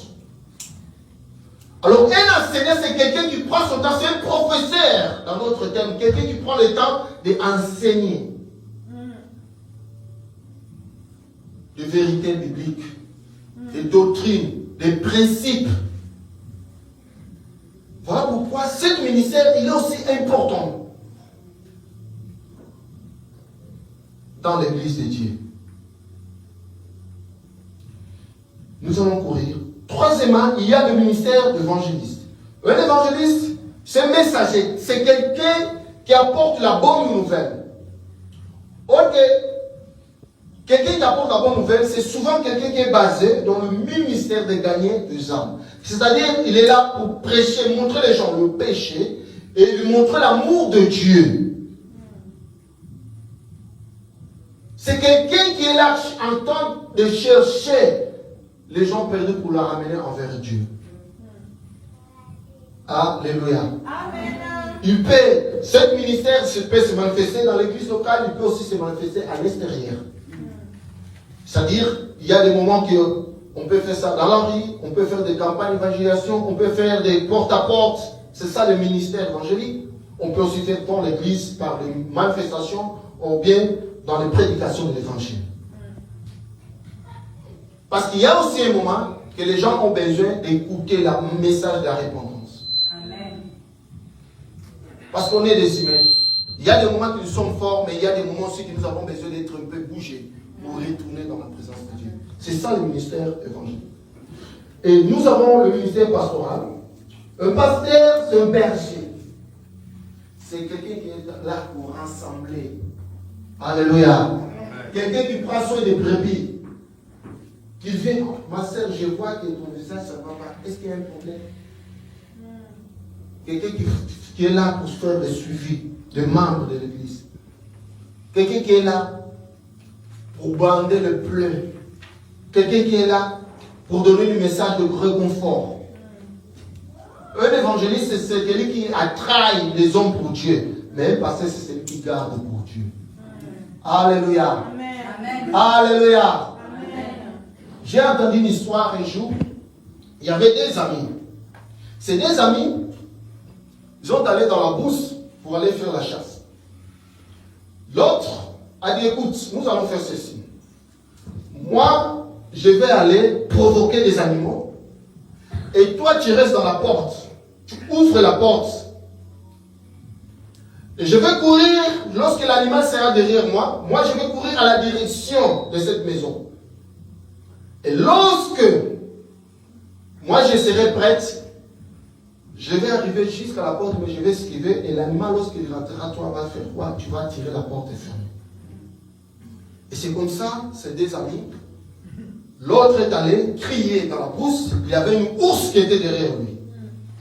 Alors un enseignant, c'est quelqu'un qui prend son temps, c'est un professeur dans notre terme, quelqu'un qui prend le temps d'enseigner des vérités bibliques, des doctrines, des principes. Voilà pourquoi ce ministère il est aussi important dans l'église de Dieu. Nous allons courir. Troisièmement, il y a le ministère d'évangéliste. Un évangéliste, c'est un messager, c'est quelqu'un qui apporte la bonne nouvelle. Ok, quelqu'un qui apporte la bonne nouvelle, c'est souvent quelqu'un qui est basé dans le ministère de gagner des âmes. C'est-à-dire, il est là pour prêcher, montrer les gens le péché et lui montrer l'amour de Dieu. C'est quelqu'un qui est là en train de chercher les gens perdus pour la ramener envers Dieu. Alléluia. Amen. Il peut, ce ministère peut se manifester dans l'église locale, il peut aussi se manifester à l'extérieur. C'est-à-dire, il y a des moments qu'on peut faire ça dans la rue, on peut faire des campagnes d'évangélisation, on peut faire des porte-à-porte. C'est ça le ministère évangélique. On peut aussi faire dans l'église par des manifestations ou bien dans les prédications de l'évangile. Parce qu'il y a aussi un moment que les gens ont besoin d'écouter le message de la repentance. Amen. Parce qu'on est des humains. Il y a des moments que nous sommes forts, mais il y a des moments aussi que nous avons besoin d'être un peu bougés pour retourner dans la présence de Dieu. C'est ça le ministère évangélique. Et nous avons le ministère pastoral. Un pasteur, c'est un berger. C'est quelqu'un qui est là pour rassembler. Alléluia. Quelqu'un qui prend soin des brebis. qu'il vient, ma soeur, je vois que ton visage, ça ne va pas. Est-ce qu'il y a un problème? Quelqu'un qui est là pour faire le suivi de membres de l'église. Quelqu'un qui est là pour bander le pleur. Quelqu'un qui est là pour donner le message de réconfort. Un évangéliste, c'est celui qui attraille les hommes pour Dieu. Mais un pasteur, c'est celui qui garde pour Dieu. Alléluia. Amen. Alléluia. J'ai entendu une histoire un jour. Il y avait des amis. Ces deux amis, ils sont allés dans la brousse pour aller faire la chasse. L'autre a dit, écoute, nous allons faire ceci. Moi, je vais aller provoquer des animaux. Et toi, tu restes dans la porte. Tu ouvres la porte. Et je vais courir, lorsque l'animal sera derrière moi, moi je vais courir à la direction de cette maison. Et lorsque moi je serai prête, je vais arriver jusqu'à la porte, mais je vais esquiver. Et l'animal, lorsqu'il rentrera, toi, va faire quoi? Tu vas tirer la porte et fermer. Et c'est comme ça, ces deux amis. L'autre est allé crier dans la brousse. Il y avait une ours qui était derrière lui.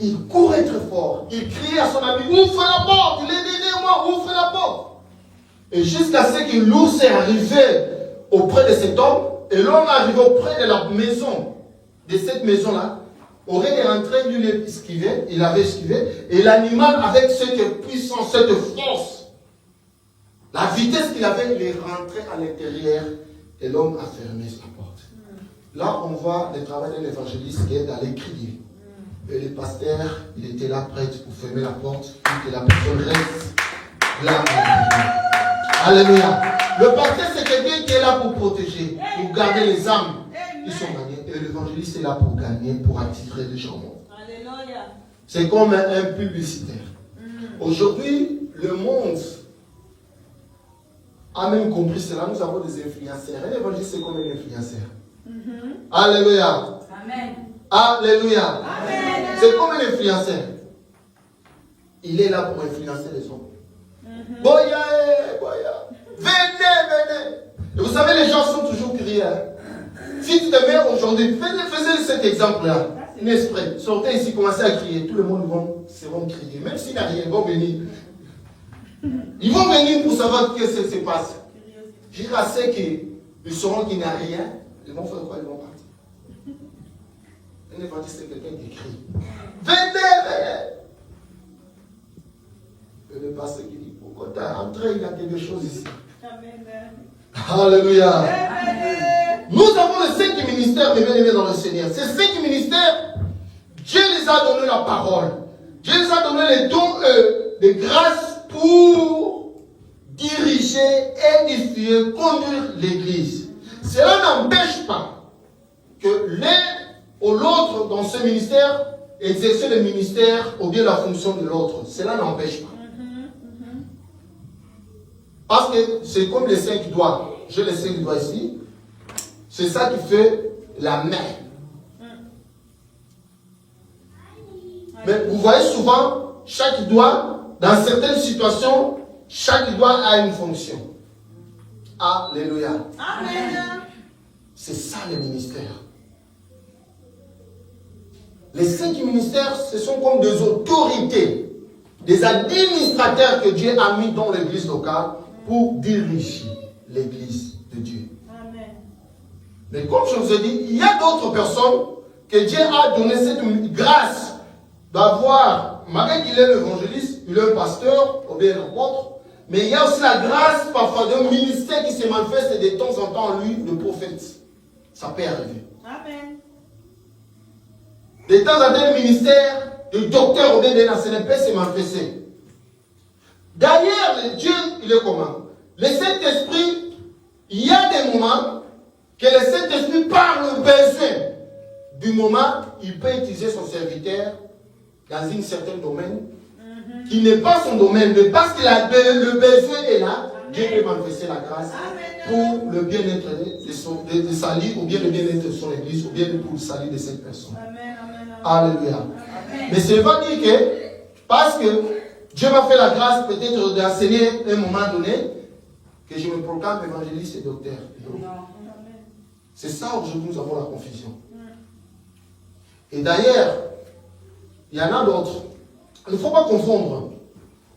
Il courait très fort. Il criait à son ami, ouvre la porte, il est derrière moi, ouvre la porte. Et jusqu'à ce que l'ours est arrivé auprès de cet homme, et l'homme est arrivé auprès de la maison, de cette maison-là, aurait rentré, lui l'esquiver, il avait esquivé, et l'animal avec cette puissance, cette force, la vitesse qu'il avait, il est rentré à l'intérieur, et l'homme a fermé la porte. Là, on voit le travail d'un évangéliste qui est d'aller crier. Et le pasteur, il était là prêt pour fermer la porte, pour que la personne reste là. Alléluia. Le pasteur, c'est quelqu'un qui est là pour protéger, pour garder les âmes qui sont gagnées. Et l'évangéliste est là pour gagner, pour attirer les gens. Alléluia. C'est comme un publicitaire. Aujourd'hui, le monde a même compris cela. Nous avons des influenceurs. Un évangéliste, c'est comme un influenceur. Alléluia. Amen. Alléluia. Amen. C'est comme un influenceur. Il est là pour influencer les hommes. Boya, boya. Venez. Et vous savez, les gens sont toujours criés. Si tu te mets aujourd'hui, faisez cet exemple-là. Un esprit. Sortez ici, commencez à crier. Tout le monde seront crier. Même s'il n'y a rien, ils vont venir. Ils vont venir pour savoir ce qui se passe. Jusqu'à ce qu'ils sauront qu'il n'y a rien. Ils vont faire quoi? Ils vont partir. Un évangéliste, c'est quelqu'un qui crie. Venez. Et le pasteur qui dit, pourquoi tu es entré, il y a quelque chose ici. Amen. Alléluia. Amen. Nous avons les 5 ministères, mes bien-aimés dans le Seigneur. Ces 5 ministères, Dieu les a donné la parole. Dieu les a donné les dons de grâce pour diriger, édifier, conduire l'Église. Cela n'empêche pas que l'un ou l'autre dans ce ministère exercer le ministère ou bien la fonction de l'autre. Cela n'empêche pas. Parce que c'est comme les 5 doigts. J'ai les 5 doigts ici. C'est ça qui fait la main. Mais vous voyez souvent, chaque doigt, dans certaines situations, chaque doigt a une fonction. Alléluia. Amen. C'est ça le ministère. Les 5 ministères, ce sont comme des autorités, des administrateurs que Dieu a mis dans l'église locale pour diriger l'église de Dieu. Amen. Mais comme je vous ai dit, il y a d'autres personnes que Dieu a donné cette grâce d'avoir, malgré qu'il est l'évangéliste, il est un pasteur ou bien un apôtre, mais il y a aussi la grâce parfois d'un ministère qui se manifeste de temps en temps en lui, le prophète. Ça peut arriver. Amen. De temps en temps, le ministère de docteur ou bien d'un enseignant peut se manifester. D'ailleurs, Dieu, il est comment? Le Saint-Esprit, il y a des moments que le Saint-Esprit, par le besoin du moment, il peut utiliser son serviteur dans un certain domaine qui n'est pas son domaine, mais parce que le besoin est là, Dieu peut manifester la grâce pour le bien-être de salut, ou bien le bien-être de son église, ou bien pour le salut de cette personne. Amen. Alléluia. Amen. Mais ça ne veut pas dire que, parce que Dieu m'a fait la grâce peut-être d'enseigner à un moment donné, que je me proclame évangéliste et docteur. Non. C'est ça, aujourd'hui, nous avons la confusion. Et d'ailleurs, il y en a d'autres. Il ne faut pas confondre.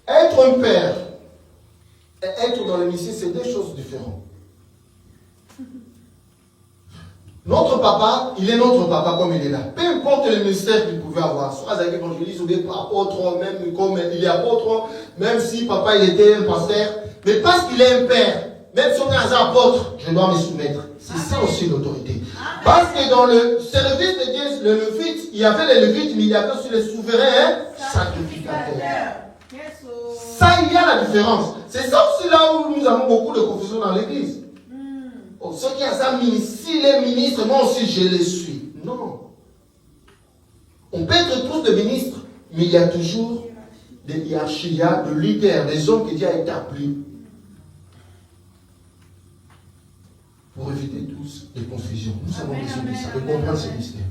Être un père et être dans le ministère, c'est deux choses différentes. Notre papa, il est notre papa comme il est là. Peu importe le ministère qu'il pouvait avoir, soit avec évangéliste ou bien apôtre, même comme il est apôtre, même si papa il était un pasteur, mais parce qu'il est un père, même si on est un apôtre, je dois me soumettre. C'est ça aussi l'autorité. Parce que dans le service de Dieu, le Lévite, il y avait les Lévites, mais il y avait aussi les souverains sacrificateurs. Ça, il y a la différence. C'est ça aussi là où nous avons beaucoup de confusion dans l'église. Ceux qui ont ça, s'il est ministre, moi aussi je le suis. Non. On peut être tous des ministres, mais il y a toujours des hiérarchies, il y a des leaders, des hommes que Dieu a établis. Pour éviter tous les confusions. Nous avons besoin de ça, de comprendre ce mystère.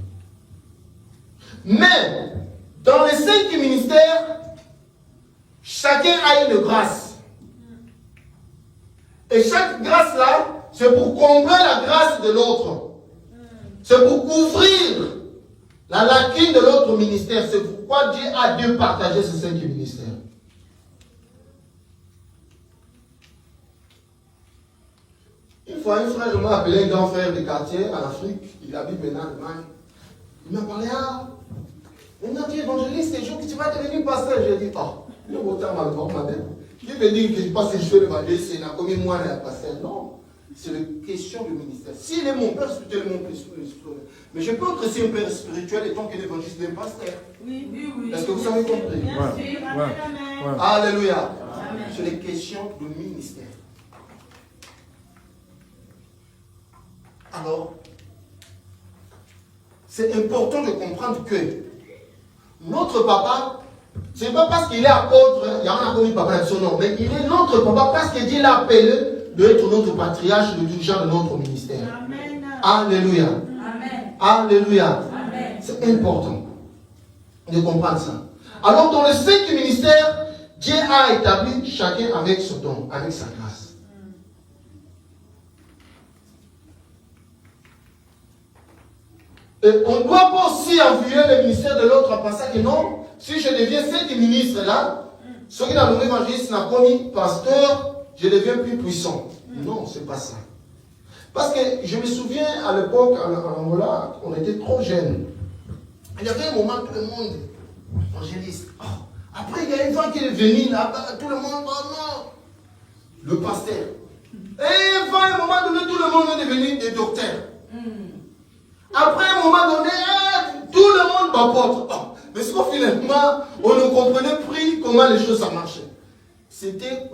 Mais, dans les 5 ministères, chacun a une grâce. Et chaque grâce-là, c'est pour combler la grâce de l'autre. C'est pour couvrir la lacune de l'autre ministère. C'est pourquoi Dieu a dû partager ces 5 ministères. Une fois, un frère m'a appelé, un grand frère de quartier en Afrique. Il habite maintenant en Allemagne. Il m'a parlé, maintenant tu es évangéliste, et jour que tu vas devenir pasteur. J'ai dit, le beau terme à l'enfant, madame. Qui veut dire que je passe je fais l'évangéliste, c'est n'a commis moi le pasteur. Non. C'est une question du ministère. S'il est mon père spirituel, mon père spirituel. Mais je peux être aussi un père spirituel et tant qu'il est évangéliste d'un pasteur. Oui. Est-ce que vous avez compris? Ouais. Alléluia. C'est une question du ministère. Alors, c'est important de comprendre que notre papa, ce n'est pas parce qu'il est apôtre, il y en a commis papa son nom, mais il est notre papa parce que Dieu l'a appelé d'être notre patriarche, de dirigeant de notre ministère. Amen. Alléluia. Amen. Alléluia. Amen. C'est important de comprendre ça. Alors, dans les 5 ministères, Dieu a établi chacun avec son don, avec sa grâce. Et on ne doit pas aussi envier le ministère de l'autre en pensant que non, si je deviens 5 ministres là, ceux qui dans le évangéliste n'a pas mis pasteur, je deviens plus puissant. Non, c'est pas ça. Parce que je me souviens à l'époque, en Angola, on était trop jeunes. Il y avait un moment, tout le monde, évangéliste. Après, il y a une fois qu'il est venu là-bas, tout le monde, non, le pasteur. Et un moment donné, tout le monde est devenu des docteurs. Après un moment donné, tout le monde m'apporte. Mais ce que finalement, on ne comprenait plus comment les choses ça marchaient.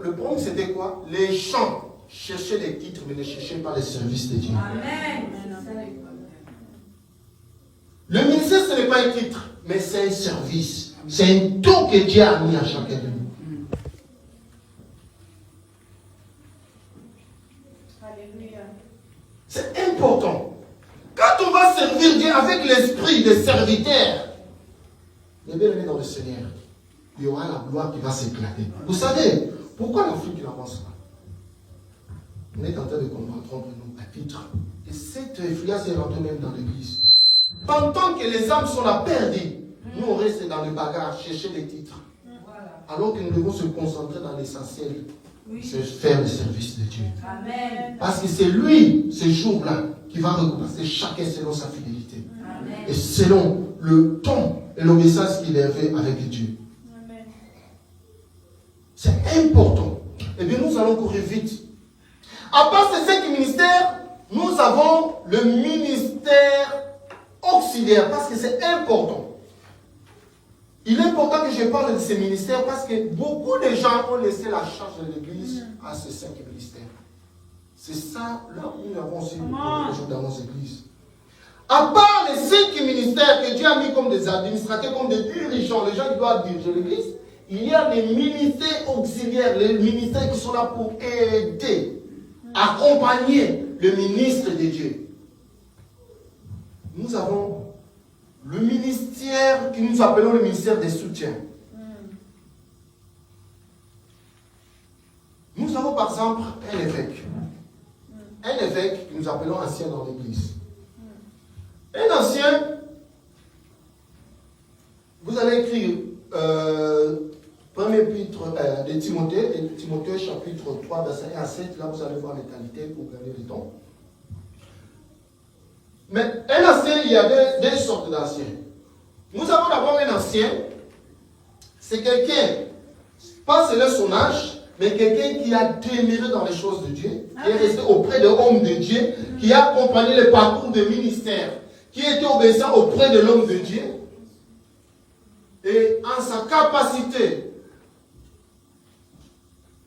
Le problème, c'était quoi? Les gens cherchaient les titres, mais ne cherchaient pas les services de Dieu. Amen. Le ministère, ce n'est pas un titre, mais c'est un service. C'est un don que Dieu a mis à chacun de nous. Alléluia. C'est important. Quand on va servir Dieu avec l'esprit des serviteurs, les bien-aimés dans le Seigneur, il y aura la gloire qui va s'éclater. Vous savez, pourquoi l'Afrique n'avance pas? On est en train de comprendre nous à titre. Et cette influence est rentrée même dans l'église. Pendant que les âmes sont là perdues, nous on reste dans le bagarre, chercher les titres. Alors que nous devons se concentrer dans l'essentiel. C'est faire le service de Dieu. Amen. Parce que c'est lui, ce jour-là, qui va récompenser chacun selon sa fidélité. Amen. Et selon le ton et l'obéissance qu'il avait avec Dieu. Amen. C'est important. Eh bien, nous allons courir vite. À part ces 5 ministères, nous avons le ministère auxiliaire, parce que c'est important. Il est important que je parle de ces ministères parce que beaucoup de gens ont laissé la charge de l'église à ces 5 ministères. C'est ça, là où nous avons aussi beaucoup de gens dans nos églises. À part les 5 ministères que Dieu a mis comme des administrateurs, comme des dirigeants, les gens qui doivent diriger l'église, il y a des ministères auxiliaires, les ministères qui sont là pour aider, accompagner le ministre de Dieu. Nous avons le ministère que nous appelons le ministère des soutiens. Nous avons par exemple un évêque. un évêque que nous appelons ancien dans l'église. Un ancien, vous allez écrire premier épître de Timothée, Timothée chapitre 3, verset 1 à 7, là vous allez voir les qualités pour gagner le temps. Mais un ancien, il y a deux sortes d'anciens. Nous avons d'abord un ancien, c'est quelqu'un, pas selon son âge, mais quelqu'un qui a demeuré dans les choses de Dieu, qui est resté auprès de l'homme de Dieu, qui a accompagné le parcours de ministère, qui était obéissant auprès de l'homme de Dieu, et en sa capacité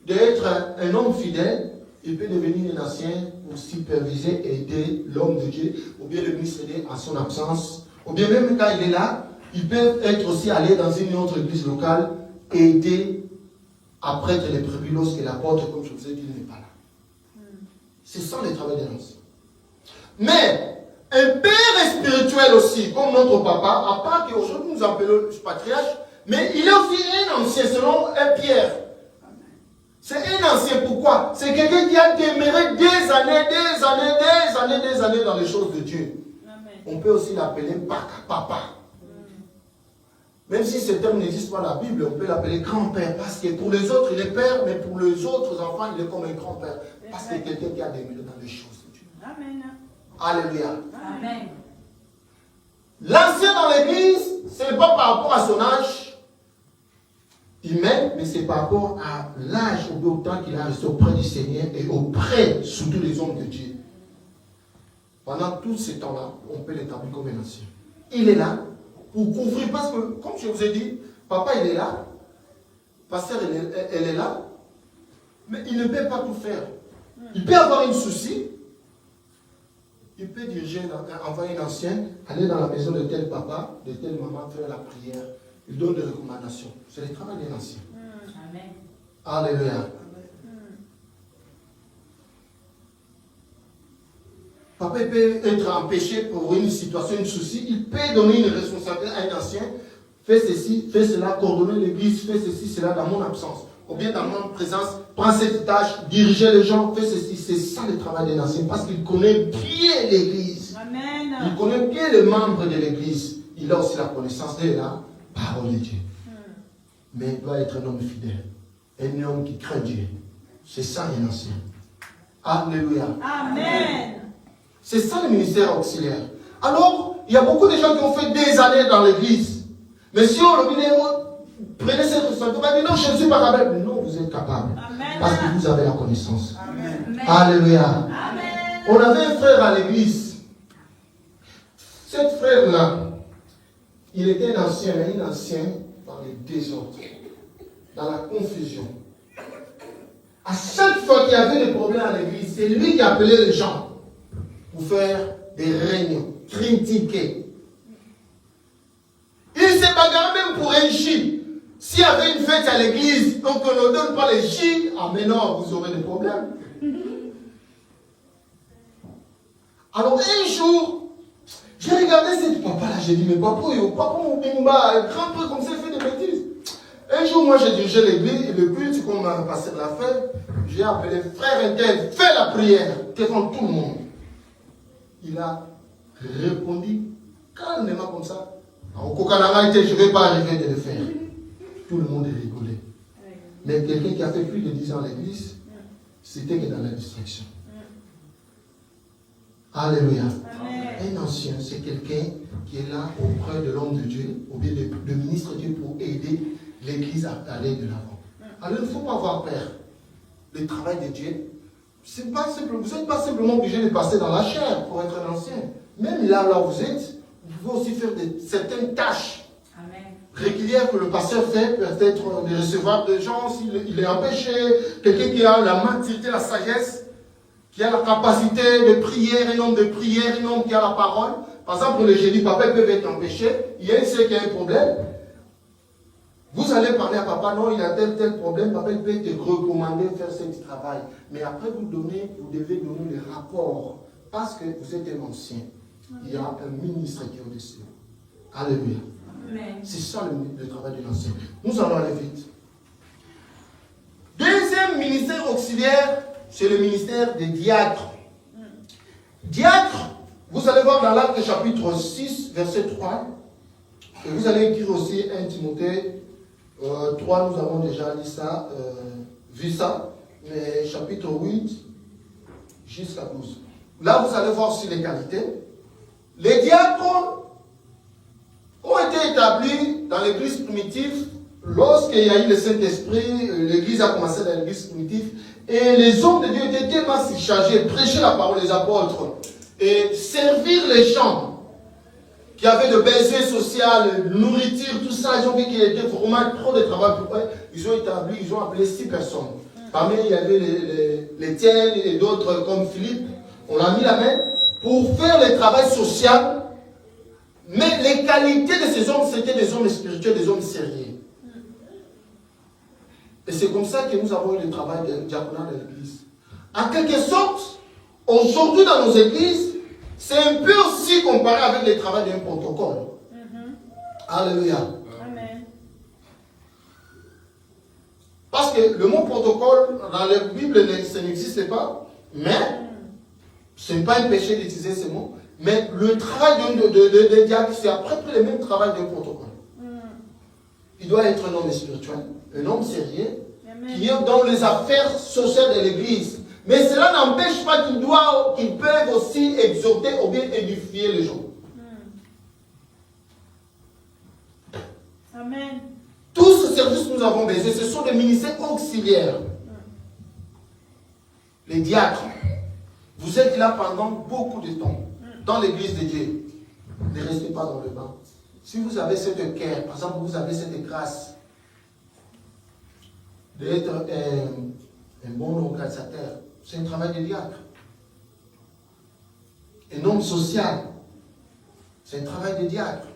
d'être un homme fidèle, il peut devenir un ancien pour superviser, aider l'homme de Dieu, ou bien le ministre aider en son absence, ou bien même quand il est là, il peut être aussi allé dans une autre église locale, aider à prêtre les brebis lorsque l'apôtre, comme je vous ai dit, n'est pas là. C'est ça le travail des anciens. Mais un père spirituel aussi, comme notre papa, à part qu'aujourd'hui nous appelons le patriarche, mais il est aussi un ancien selon un Pierre. C'est un ancien, pourquoi? C'est quelqu'un qui a demeuré des années dans les choses de Dieu. Amen. On peut aussi l'appeler papa. Même si ce terme n'existe pas dans la Bible, on peut l'appeler grand-père. Parce que pour les autres, il est père, mais pour les autres enfants, il est comme un grand-père. Parce que c'est quelqu'un qui a demeuré dans les choses de Dieu. Amen. Alléluia. Amen. L'ancien dans l'église, ce n'est pas par rapport à son âge humain, mais c'est par rapport à l'âge au temps qu'il a resté auprès du Seigneur et auprès, surtout des hommes de Dieu. Pendant tout ce temps-là, on peut l'établir comme un ancien. Il est là pour couvrir, parce que, comme je vous ai dit, papa il est là, pasteur elle est là, mais il ne peut pas tout faire. Il peut avoir un souci, il peut diriger, envoyer une ancienne, aller dans la maison de tel papa, de telle maman, faire la prière. Il donne des recommandations. C'est le travail des anciens. Amen. Alléluia. Papa peut être empêché pour une situation, un souci. Il peut donner une responsabilité à un ancien. Fais ceci, fais cela, coordonner l'église, fais ceci, cela dans mon absence. Ou bien dans mon présence, prends cette tâche, diriger les gens, fais ceci. C'est ça le travail d'un ancien parce qu'il connaît bien l'église. Amen. Il connaît bien les membres de l'église. Il a aussi la connaissance de la parole de Dieu. Mais il doit être un homme fidèle. Un homme qui craint Dieu. C'est ça un ancien. Alléluia. Amen. C'est ça le ministère auxiliaire. Alors, il y a beaucoup de gens qui ont fait des années dans l'église. Mais si on le dit, prenez cette responsabilité, on va dire non, je ne suis pas capable. Non, vous êtes capable. Amen. Parce que vous avez la connaissance. Amen. Alléluia. Amen. On avait un frère à l'église. Cet frère-là, il était un ancien, mais un ancien dans les désordres, dans la confusion. À chaque fois qu'il y avait des problèmes à l'église, c'est lui qui appelait les gens pour faire des réunions, critiquer. Il s'est bagarré même pour un J. S'il y avait une fête à l'église, donc on ne donne pas les J, ah mais non, vous aurez des problèmes. Alors un jour, j'ai regardé cette papa-là, j'ai dit, mais papa, mon bimba, un grand peu comme ça, il fait des bêtises. Un jour, moi, j'ai dirigé l'église, et le culte, comme ma pasteur l'a fait, j'ai appelé frère intel, fais la prière devant tout le monde. Il a répondu calmement comme ça. Au Kokananga, je ne vais pas arriver de le faire. Tout le monde est rigolé. Mais quelqu'un qui a fait plus de 10 ans à l'église, c'était que dans la distraction. Alléluia. Amen. Un ancien, c'est quelqu'un qui est là auprès de l'homme de Dieu, ou bien de ministre de Dieu pour aider l'église à aller de l'avant. Alors il ne faut pas avoir peur. Le travail de Dieu, c'est pas simple. Vous n'êtes pas simplement obligé de passer dans la chair pour être un ancien. Même là où vous êtes, vous pouvez aussi faire certaines tâches régulières que le pasteur fait, peut-être de recevoir des gens s'il est empêché, quelqu'un qui a la maturité, la sagesse, qui a la capacité de prière, un homme de prière, un homme qui a la parole. Par exemple, le jeudi, papa peut être empêché, il y a un seul qui a un problème. Vous allez parler à papa, non, il a tel problème, papa peut te recommander de faire ce travail. Mais après, vous devez donner les rapports, parce que vous êtes un ancien. Il y a un ministre qui est au-dessus. Alléluia. C'est ça le travail de l'ancien. Nous allons aller vite. Deuxième ministère auxiliaire, c'est le ministère des diacres. Diacre, vous allez voir dans l'Acte chapitre 6, verset 3. Et vous allez écrire aussi 1 Timothée 3, nous avons déjà dit ça, vu ça. Mais chapitre 8 jusqu'à 12. Là, vous allez voir aussi les qualités. Les diacres ont été établis dans l'église primitive lorsqu'il y a eu le Saint-Esprit, l'église a commencé dans l'église primitive, et les hommes de Dieu étaient tellement chargés, prêcher la parole des apôtres, et servir les gens qui avaient de besoins sociaux, nourriture, tout ça. Ils ont vu qu'il était vraiment trop de travail pour eux. Ils ont établi, ils ont appelé 6 personnes. Parmi eux, il y avait les tiennes et d'autres comme Philippe. On a mis la main pour faire le travail social. Mais les qualités de ces hommes, c'était des hommes spirituels, des hommes sérieux. Et c'est comme ça que nous avons eu le travail de diaconat de l'église. En quelque sorte, aujourd'hui dans nos églises, c'est un peu aussi comparé avec le travail d'un protocole. Alléluia. Amen. Parce que le mot protocole, dans la Bible, ça n'existe pas. Mais, ce n'est pas un péché d'utiliser ce mot. Mais le travail de diacre, c'est à peu près le même travail d'un protocole. Il doit être un homme spirituel, un homme sérieux, qui est dans les affaires sociales de l'église. Mais cela n'empêche pas qu'ils peuvent aussi exhorter ou bien édifier les gens. Amen. Tout ce service que nous avons besoin, ce sont des ministères auxiliaires. Les diacres, vous êtes là pendant beaucoup de temps, dans l'église de Dieu. Ne restez pas dans le banc. Si vous avez cette cœur, par exemple, vous avez cette grâce d'être un bon organisateur, c'est un travail de diacre. Un homme social, c'est un travail de diacre.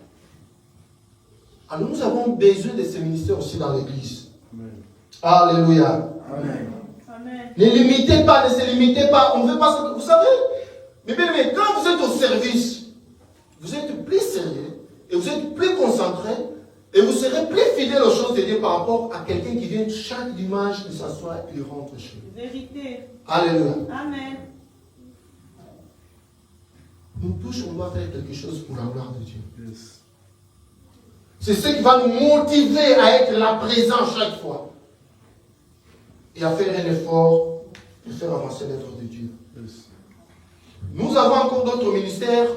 Alors nous avons besoin de ces ministères aussi dans l'église. Alléluia. Amen. Amen. Ne limitez pas, ne se limitez pas. On ne veut pas. Vous savez, mais quand vous êtes au service, vous êtes plus sérieux et vous êtes plus concentré et vous serez plus fidèle aux choses de Dieu par rapport à quelqu'un qui vient chaque dimanche, il s'assoit et il rentre chez lui. Vérité. Alléluia. Amen. Nous tous, on doit faire quelque chose pour la gloire de Dieu. Yes. C'est ce qui va nous motiver à être là présent chaque fois. Et à faire un effort de faire avancer l'œuvre de Dieu. Yes. Nous avons encore d'autres ministères.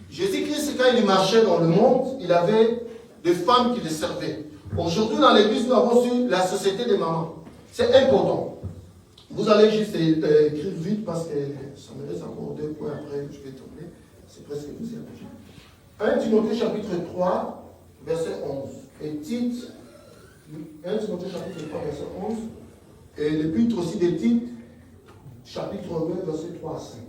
Jésus-Christ, quand il marchait dans le monde, il avait des femmes qui le servaient. Aujourd'hui, dans l'église, nous avons su la société des mamans. C'est important. Vous allez juste écrire vite parce que ça me reste encore 2 points après, je vais tourner. C'est presque vous y avez. 1 Timothée chapitre 3, verset 11. Et Tite, 1 Timothée chapitre 3, verset 11. Et l'épître aussi de Tite, chapitre 2, verset 3 à 5.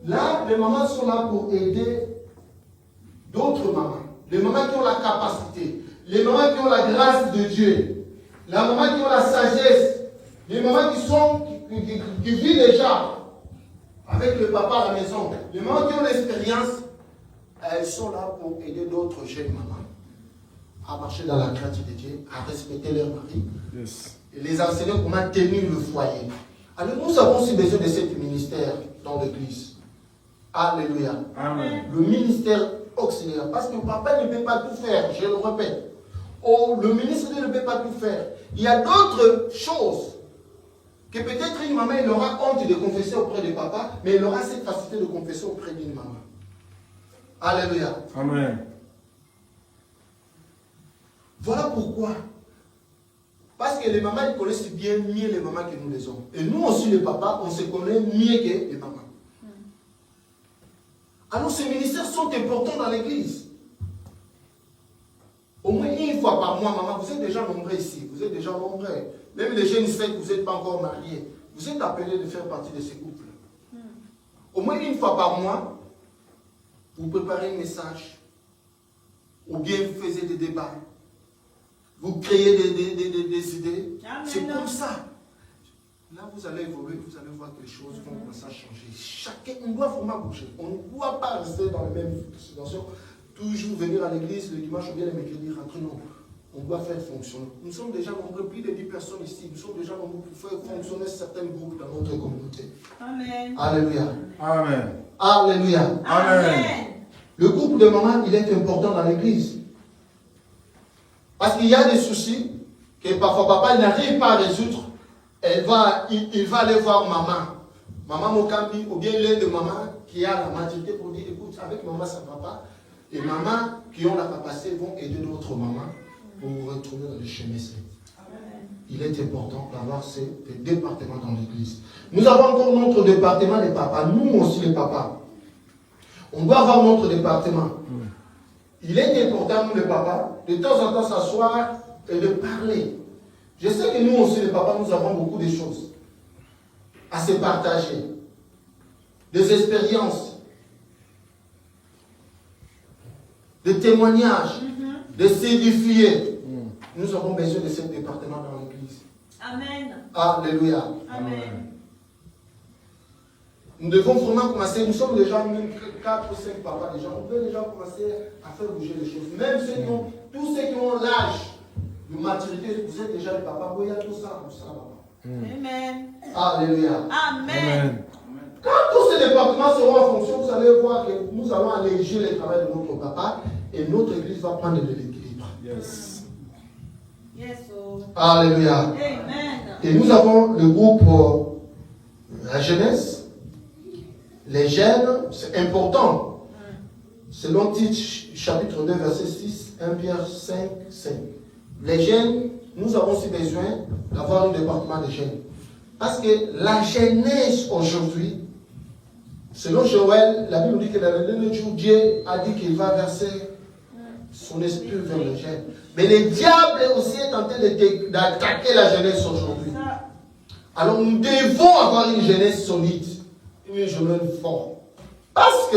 Là, les mamans sont là pour aider d'autres mamans. Les mamans qui ont la capacité. Les mamans qui ont la grâce de Dieu. Les mamans qui ont la sagesse. Les mamans qui vivent déjà avec le papa à la maison. Les mamans qui ont l'expérience. Elles sont là pour aider d'autres jeunes mamans à marcher dans la crainte de Dieu, à respecter leur mari. Yes. Et les enseigner comment tenir le foyer. Alors nous avons aussi besoin de ce ministère dans l'église. Alléluia. Amen. Le ministère auxiliaire. Parce que le papa ne peut pas tout faire, je le répète. Oh, le ministre ne peut pas tout faire. Il y a d'autres choses que peut-être une maman elle aura honte de confesser auprès de papa, mais elle aura cette facilité de confesser auprès d'une maman. Alléluia. Amen. Voilà pourquoi. Parce que les mamans ils connaissent bien mieux les mamans que nous les hommes. Et nous aussi les papas, on se connaît mieux que les mamans. Alors ces ministères sont importants dans l'église. Au moins une fois par mois, maman, vous êtes déjà nombreux ici. Vous êtes déjà nombreux. Même les jeunes savent que vous n'êtes pas encore mariés. Vous êtes appelés de faire partie de ces couples. Au moins une fois par mois, vous préparez un message. Ou bien vous faites des débats. Vous créez des idées. C'est comme ça. Là, vous allez évoluer, vous allez voir que les choses vont commencer à changer. Chacun, on doit vraiment bouger. On ne doit pas rester dans la même situation. Toujours venir à l'église le dimanche ou bien le mercredi, rentrer. Non. on doit faire fonctionner. Nous sommes déjà nombreux, plus de 10 personnes ici. Nous sommes déjà nombreux pour faire fonctionner certains groupes dans notre communauté. Amen. Alléluia. Amen. Alléluia. Amen. Le groupe de maman, il est important dans l'église. Parce qu'il y a des soucis que parfois papa n'arrive pas à résoudre. Il va aller voir maman. Maman Mokambi, ou bien l'un de maman qui a la maturité pour dire, écoute, avec maman ça ne va pas. Et mamans qui ont la capacité vont aider d'autres mamans pour retourner dans le chemin. Il est important d'avoir ces départements dans l'église. Nous avons encore notre département des papas. Nous aussi les papas. On doit avoir notre département. Il est important, nous les papas, de temps en temps s'asseoir et de parler. Je sais que nous aussi les papas, nous avons beaucoup de choses à se partager. Des expériences. Des témoignages. De s'édifier. Nous avons besoin de ce département dans l'église. Amen. Alléluia. Amen. Nous devons vraiment commencer, nous sommes déjà même 4 ou 5 papas déjà, on peut déjà commencer à faire bouger les choses. Même tous ceux qui ont l'âge de maturité, vous êtes déjà les papas, il y a tout ça là-bas. Amen. Alléluia. Amen. Quand tous ces départements seront en fonction, vous allez voir que nous allons alléger le travail de notre papa et notre église va prendre de l'équilibre. Yes. Yes, oh. Alléluia. Amen. Et nous avons le groupe la jeunesse. Les jeunes, c'est important. Selon Tite, chapitre 2, verset 6, 1 Pierre 5, 5. Les jeunes, nous avons aussi besoin d'avoir un département des jeunes. Parce que la jeunesse aujourd'hui, selon Joël, la Bible dit que dans le dernier jour, Dieu a dit qu'il va verser son esprit vers les jeunes. Mais le diable aussi est en train d'attaquer la jeunesse aujourd'hui. Alors nous devons avoir une jeunesse solide. Une jeunesse forte. Parce que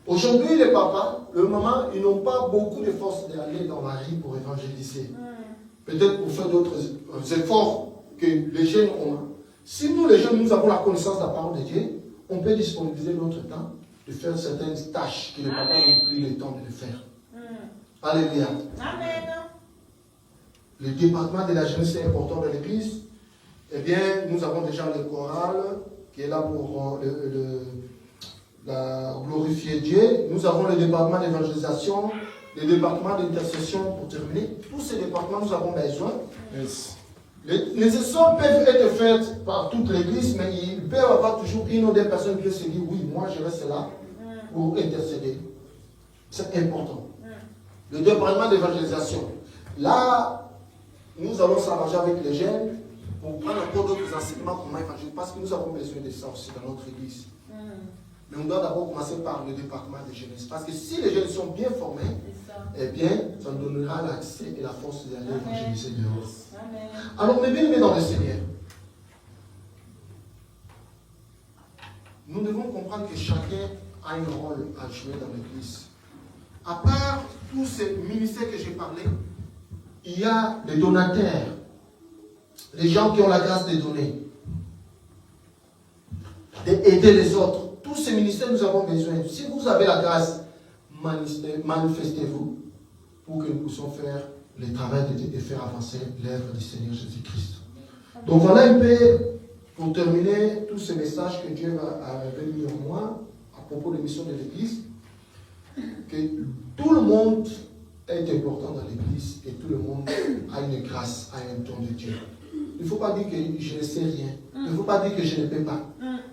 aujourd'hui, les papas, le maman, ils n'ont pas beaucoup de force d'aller dans la rue pour évangéliser. Peut-être pour faire d'autres efforts que les jeunes ont. Si nous, les jeunes, nous avons la connaissance de la parole de Dieu, on peut disponibiliser notre temps de faire certaines tâches que les papas n'ont plus le temps de le faire. Alléluia. Amen. Le département de la jeunesse est important dans l'église. Eh bien, nous avons déjà le choral qui est là pour glorifier Dieu. Nous avons le département d'évangélisation, le département d'intercession pour terminer. Tous ces départements, nous avons besoin. Yes. Les sessions peuvent être faites par toute l'église, mais il peut y avoir toujours une ou deux personnes qui se disent, oui, moi je reste là pour intercéder. C'est important. Le département d'évangélisation. Là, nous allons s'arranger avec les jeunes pour prendre encore d'autres enseignements pour évangéliser, parce que nous avons besoin de ça aussi dans notre église. Mais on doit d'abord commencer par le département de jeunesse. Parce que si les jeunes sont bien formés, eh bien, ça nous donnera l'accès et la force d'aller évangéliser dehors. Amen. Alors, mes bien-aimés dans le Seigneur, nous devons comprendre que chacun a un rôle à jouer dans l'église. À part tous ces ministères que j'ai parlé, il y a des donateurs, les gens qui ont la grâce de donner, d'aider les autres. Tous ces ministères, nous avons besoin. Si vous avez la grâce, manifestez-vous pour que nous puissions faire le travail de Dieu et faire avancer l'œuvre du Seigneur Jésus-Christ. Donc voilà un peu, pour terminer, tous ces messages que Dieu a mis en moi à propos de la mission de l'Église, que tout le monde est important dans l'Église et tout le monde a une grâce, a un don de Dieu. Il ne faut pas dire que je ne sais rien. Il ne faut pas dire que je ne peux pas.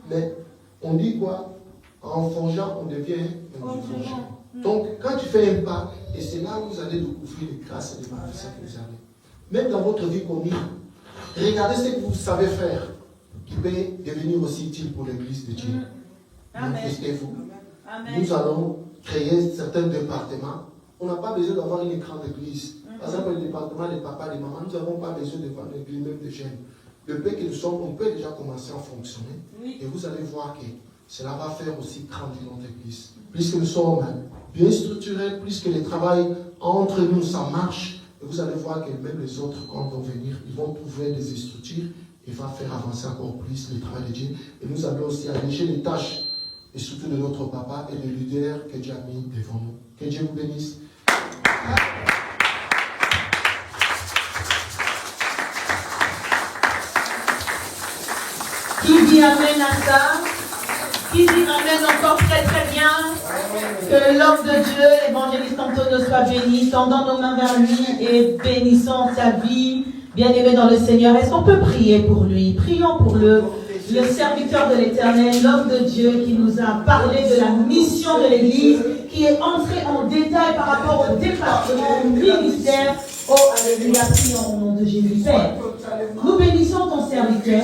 Mais on dit quoi? En forgeant, on devient un forgeant. Donc, quand tu fais un pas, et c'est là où vous allez découvrir les grâces et les magnificents que vous avez. Même dans votre vie commune, regardez ce que vous savez faire, qui peut devenir aussi utile pour l'Église de Dieu. Manifestez-vous. Nous allons créer certains départements. On n'a pas besoin d'avoir une grande église. Par exemple, le département des papas et des mamans, nous n'avons pas besoin d'avoir une église même de jeunes. Le peu que nous sommes, on peut déjà commencer à fonctionner. Et vous allez voir que cela va faire aussi grandir notre église. Puisque nous sommes bien structurés, puisque le travail entre nous, ça marche, et vous allez voir que même les autres, quand vont venir, ils vont trouver des structures et va faire avancer encore plus le travail de Dieu. Et nous allons aussi alléger les tâches, et surtout de notre papa et des leaders que Dieu a mis devant nous. Que Dieu vous bénisse. dit Amen à ça? Qui dit Amen encore très très bien? Que l'homme de Dieu, l'évangéliste Antonio, soit béni. Tendons nos mains vers lui et bénissons sa vie. Bien-aimé dans le Seigneur, est-ce qu'on peut prier pour lui? Prions pour le serviteur de l'Éternel, l'homme de Dieu qui nous a parlé de la mission de l'Église, qui est entré en détail par rapport au département, au ministère. Oh, alléluia, prions au nom de Jésus. Père, nous bénissons ton serviteur.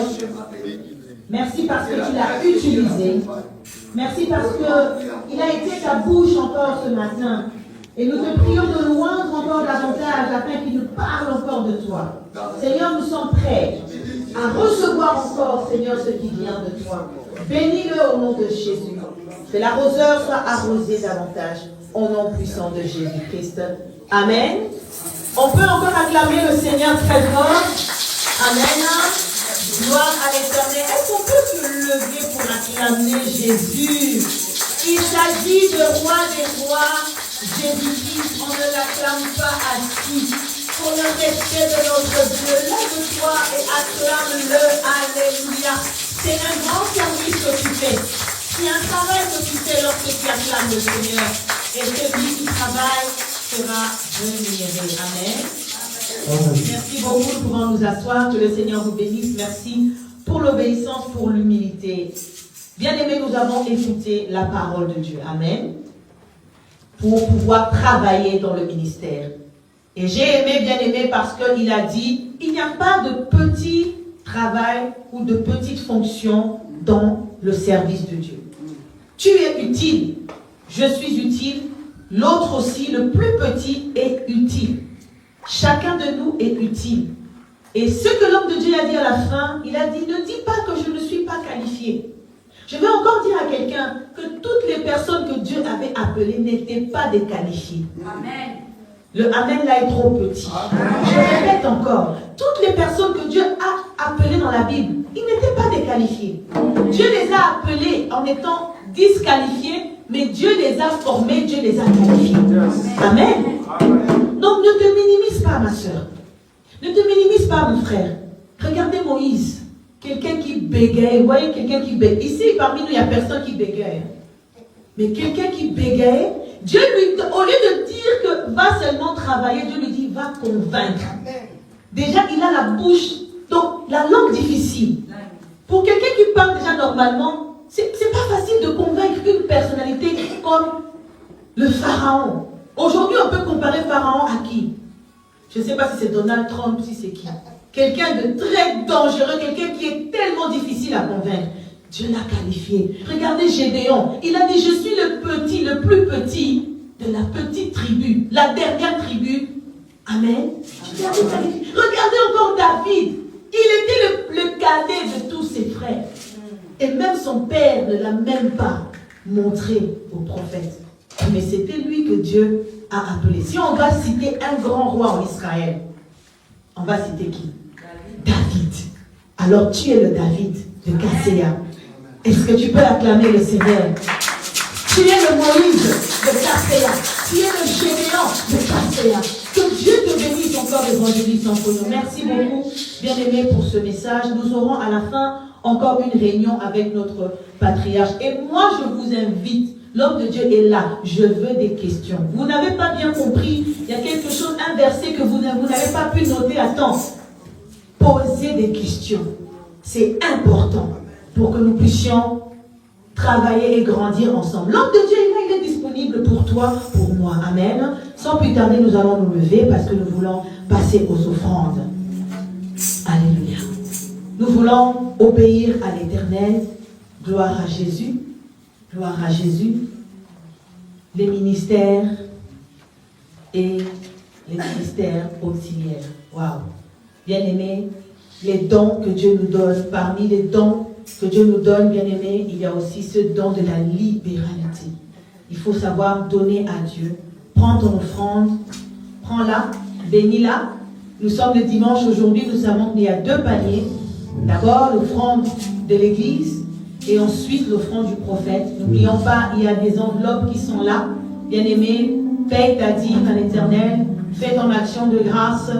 Merci parce que tu l'as utilisé. Merci parce qu'il a été ta bouche encore ce matin. Et nous te prions de loindre encore davantage afin qu'il nous parle encore de toi. Seigneur, nous sommes prêts à recevoir encore, Seigneur, ce qui vient de toi. Bénis-le au nom de Jésus. Que l'arroseur soit arrosé davantage au nom puissant de Jésus-Christ. Amen. On peut encore acclamer le Seigneur très fort. Amen. Gloire à l'Éternel. Est-ce qu'on peut se lever pour acclamer Jésus? Il s'agit de roi des rois, Jésus-Christ. On ne l'acclame pas assis. Pour le respect de notre Dieu, lève-toi et acclame-le. Alléluia. C'est un grand service que tu fais. C'est un travail que tu fais lorsque tu acclames le Seigneur. Et celui qui travaille sera rémunéré. Amen. Merci beaucoup. Nous pouvons nous asseoir. Que le Seigneur vous bénisse. Merci pour l'obéissance, pour l'humilité. Bien-aimés, nous avons écouté la parole de Dieu. Amen. Pour pouvoir travailler dans le ministère. Et j'ai aimé, bien-aimé, parce qu'il a dit, il n'y a pas de petit travail ou de petite fonction dans le service de Dieu. Tu es utile. Je suis utile. L'autre aussi, le plus petit, est utile. Chacun de nous est utile. Et ce que l'homme de Dieu a dit à la fin, il a dit, ne dis pas que je ne suis pas qualifié. Je vais encore dire à quelqu'un que toutes les personnes que Dieu avait appelées n'étaient pas déqualifiées. Amen. Le Amen là est trop petit. Amen. Je répète encore, toutes les personnes que Dieu a appelées dans la Bible, ils n'étaient pas déqualifiés. Dieu les a appelés en étant disqualifiés, mais Dieu les a formés, Dieu les a qualifiés. Amen. Donc ne te minimise pas, ma soeur. Ne te minimise pas, mon frère. Regardez Moïse. Quelqu'un qui bégaye, vous voyez, quelqu'un qui bégaye. Ici, parmi nous, il n'y a personne qui bégaye. Mais quelqu'un qui bégaye, Dieu lui, au lieu de dire que va seulement travailler, Dieu lui dit, va convaincre. Déjà, il a la bouche, donc la langue difficile. Pour quelqu'un qui parle déjà normalement, c'est pas facile de convaincre une personnalité comme le Pharaon. Aujourd'hui, on peut comparer Pharaon à qui? Je ne sais pas si c'est Donald Trump, si c'est qui. Quelqu'un de très dangereux, quelqu'un qui est tellement difficile à convaincre. Dieu l'a qualifié. Regardez Gédéon. Il a dit, je suis le petit, le plus petit de la petite tribu, la dernière tribu. Amen. Regardez encore David. Il était le cadet de tous ses frères. Et même son père ne l'a même pas montré au prophète. Mais c'était lui que Dieu a appelé. Si on va citer un grand roi en Israël, on va citer qui? David. Alors tu es le David de Casséa. Est-ce que tu peux acclamer le Seigneur? Tu es le Moïse de Casséa. Tu es le Gédéon de Casséa. Que Dieu te bénisse encore, évangéliste Antonio. Merci beaucoup, bien-aimé, pour ce message. Nous aurons à la fin encore une réunion avec notre patriarche. Et moi, je vous invite. L'homme de Dieu est là. Je veux des questions. Vous n'avez pas bien compris. Il y a quelque chose, un verset que vous n'avez pas pu noter à temps. Posez des questions. C'est important pour que nous puissions travailler et grandir ensemble. L'homme de Dieu, il est disponible pour toi, pour moi. Amen. Sans plus tarder, nous allons nous lever parce que nous voulons passer aux offrandes. Alléluia. Nous voulons obéir à l'Éternel. Gloire à Jésus. Gloire à Jésus. Les ministères et les ministères auxiliaires. Waouh! Bien-aimés, les dons que Dieu nous donne, parmi les dons que Dieu nous donne, bien-aimés, il y a aussi ce don de la libéralité. Il faut savoir donner à Dieu. Prends ton offrande, prends-la, bénis-la. Nous sommes le dimanche aujourd'hui, nous savons qu'il y a 2 paniers. D'abord, l'offrande de l'Église. Et ensuite, l'offrande du prophète. N'oublions pas, il y a des enveloppes qui sont là. Bien-aimé, paye ta dîme à l'Éternel. Fais ton action de grâce.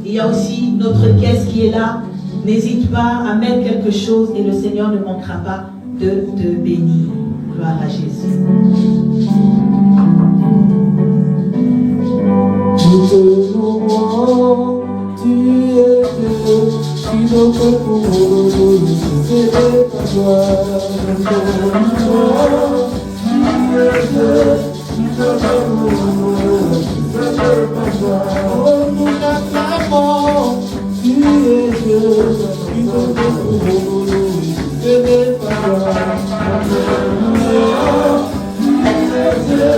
Il y a aussi notre caisse qui est là. n'hésite pas à mettre quelque chose et le Seigneur ne manquera pas de te bénir. Gloire à Jésus. Tout moment, tu es Dieu, qui nous fait pour nous, c'est ta gloire. Tu es Dieu, qui nous fait pour nous, c'est ta gloire. Oh, nous l'acclamons, tu es Dieu, qui nous fait pour nous, c'est ta gloire. Tu es Dieu,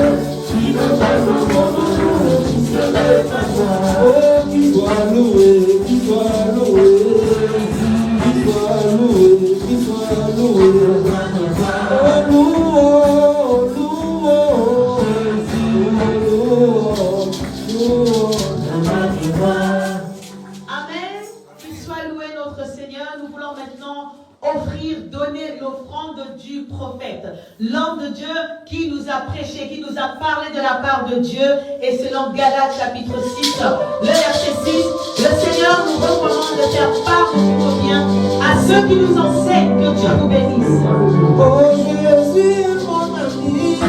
qui nous fait pour nous. Oh, qui soit loué, qui soit loué, qui soit loué, qui soit loué. Oh, loué, Amen. Qu'il soit loué notre Seigneur. Nous voulons maintenant offrir, donner l'offrande du prophète, l'homme de Dieu qui nous a prêché, qui nous a parlé de la part de Dieu. Et selon Galates chapitre 6, le verset 6, le Seigneur nous recommande de faire part de ce qui revient à ceux qui nous enseignent. Que Dieu vous bénisse. oh, Jésus,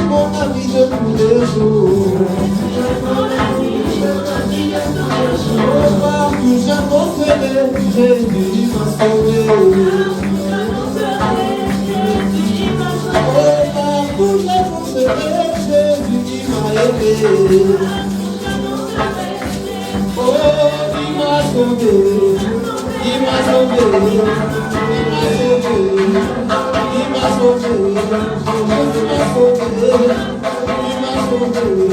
mon ami de tous les jours. Oh, partout j'annoncerai, Jésus m'a sauvé. Oh, partout j'annoncerai, Jésus qui m'a aidé. Oh, il m'a sauvé, il m'a sauvé, il m'a sauvé, il m'a sauvé, il m'a sauvé, il m'a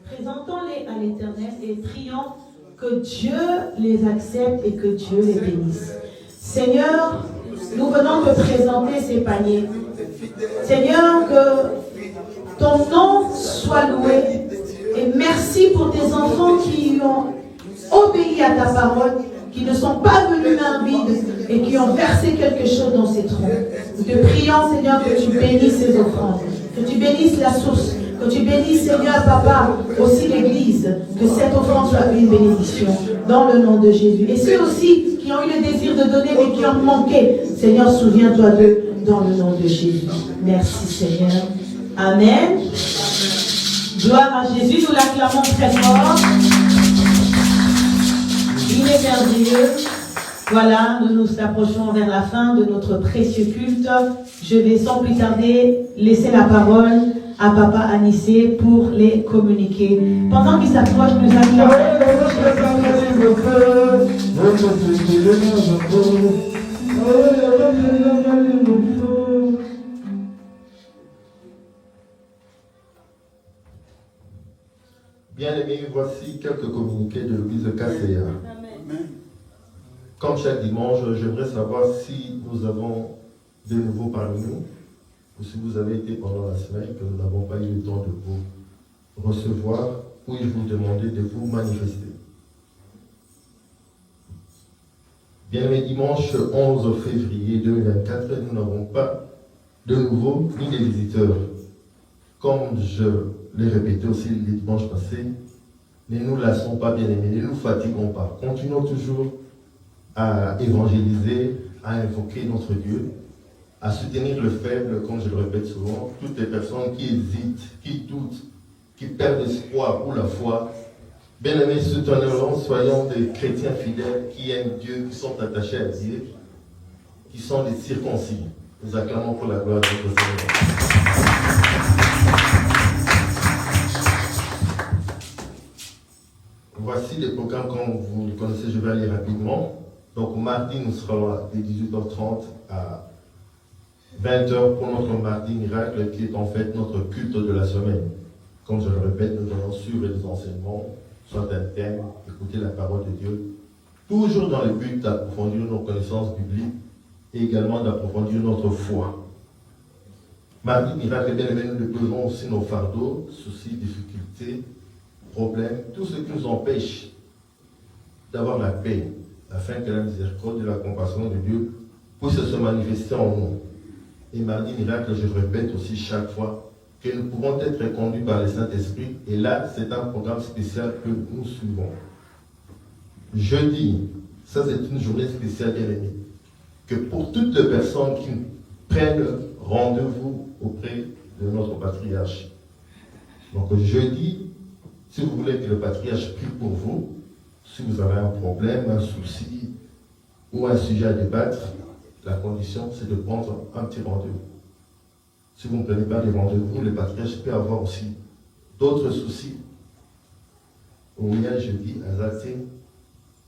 Présentons-les à l'Éternel et prions que Dieu les accepte et que Dieu les bénisse. Seigneur, nous venons te présenter ces paniers. Seigneur, que ton nom soit loué. Et merci pour tes enfants qui ont obéi à ta parole, qui ne sont pas venus main vide et qui ont versé quelque chose dans ces troncs. Nous te prions, Seigneur, que tu bénisses ces offrandes, que tu bénisses la source, que tu bénisses, Seigneur, Papa, aussi l'Église, que cette offrande soit une bénédiction, dans le nom de Jésus. Et ceux aussi qui ont eu le désir de donner, mais qui ont manqué, Seigneur, souviens-toi d'eux, dans le nom de Jésus. Merci, Seigneur. Amen. Gloire à Jésus, nous l'acclamons très fort. Il est merveilleux. Voilà, nous nous approchons vers la fin de notre précieux culte. Je vais sans plus tarder laisser la parole à Papa Anissé pour les communiquer. Pendant qu'il s'approche, nous acclamons. Bien-aimés, voici quelques communiqués de l'église de KCA. Comme chaque dimanche, j'aimerais savoir si nous avons de nouveau parmi nous, ou si vous avez été pendant la semaine que nous n'avons pas eu le temps de vous recevoir, ou je vous demandais de vous manifester. Bien-aimés, dimanche 11 février 2024, nous n'avons pas de nouveaux ni des visiteurs. Comme je l'ai répété aussi les dimanches passés, ne nous lassons pas, bien-aimés, ne nous fatiguons pas. Continuons toujours à évangéliser, à invoquer notre Dieu, à soutenir le faible, comme je le répète souvent, toutes les personnes qui hésitent, qui doutent, qui perdent espoir pour la foi. Bien-aimés, soutenons, soyons des chrétiens fidèles qui aiment Dieu, qui sont attachés à Dieu, qui sont des circoncis. Nous acclamons pour la gloire de notre Seigneur. voici les programmes comme vous le connaissez, je vais aller rapidement. Donc mardi, nous serons là dès 18h30 à 20h pour notre mardi miracle qui est en fait notre culte de la semaine. Comme je le répète, nous allons suivre les enseignements, soit un thème, écouter la parole de Dieu, toujours dans le but d'approfondir nos connaissances bibliques et également d'approfondir notre foi. Mardi miracle, bien aimé, nous déposons aussi nos fardeaux, soucis, difficultés, problèmes, tout ce qui nous empêche d'avoir la paix, afin que la miséricorde et la compassion de Dieu puissent se manifester en nous. Et mardi miracle, je le répète aussi chaque fois, que nous pouvons être conduits par le Saint-Esprit. Et là, c'est un programme spécial que nous suivons. Jeudi, ça c'est une journée spéciale, bien aimée, que pour toutes les personnes qui prennent rendez-vous auprès de notre patriarche. Donc jeudi, si vous voulez que le patriarche prie pour vous, si vous avez un problème, un souci ou un sujet à débattre, la condition c'est de prendre un petit rendez-vous. Si vous ne prenez pas des rendez-vous, le patriarche peut avoir aussi d'autres soucis. Au milieu jeudi, à Zaté,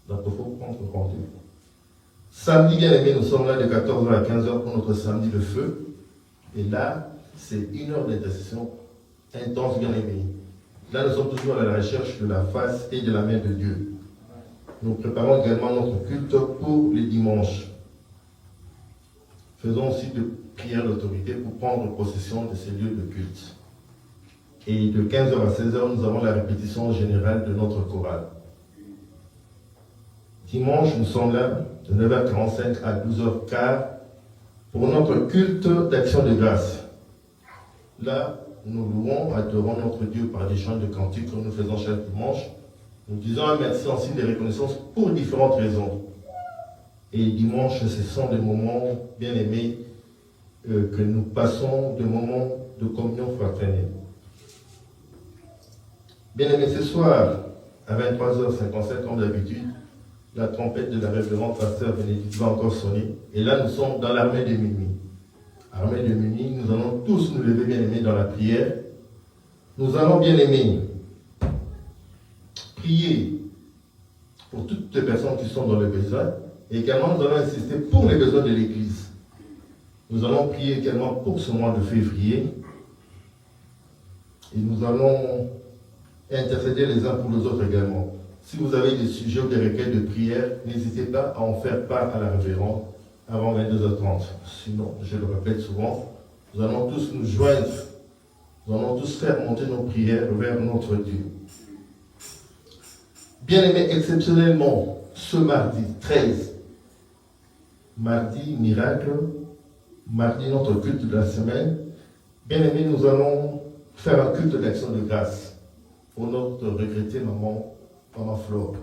donc il faut prendre rendez-vous. Samedi, bien aimé, nous sommes là de 14h à 15h pour notre samedi de feu. Et là, c'est une heure d'intercession intense, bien aimé. Là, nous sommes toujours à la recherche de la face et de la main de Dieu. Nous préparons également notre culte pour les dimanches. Faisons aussi de prières d'autorité pour prendre possession de ces lieux de culte. Et de 15h à 16h, nous avons la répétition générale de notre chorale. Dimanche, nous sommes là de 9h45 à 12h15 pour notre culte d'action de grâce. Là, nous louons, adorons notre Dieu par des chants de cantiques que nous faisons chaque dimanche. Nous disons un merci en signe de reconnaissance pour différentes raisons. Et dimanche, ce sont des moments bien aimés que nous passons, des moments de communion fraternelle. Bien aimés, ce soir, à 23h57, comme d'habitude, la trompette de la révérende pasteur Bénédicte va encore sonner. Et là, nous sommes dans l'armée de minuit. Armée de minuit, nous allons tous nous lever, bien aimés, dans la prière. Nous allons, bien aimés, prier pour toutes les personnes qui sont dans le besoin. Et également, nous allons insister pour les besoins de l'Église. Nous allons prier également pour ce mois de février. Et nous allons intercéder les uns pour les autres également. Si vous avez des sujets ou des requêtes de prière, n'hésitez pas à en faire part à la révérende avant 22h30. Sinon, je le répète souvent, nous allons tous nous joindre, nous allons tous faire monter nos prières vers notre Dieu. Bien-aimés, exceptionnellement, ce mardi 13, mardi miracle, mardi notre culte de la semaine, bien-aimés, nous allons faire un culte d'action de grâce pour notre regrettée maman Flore.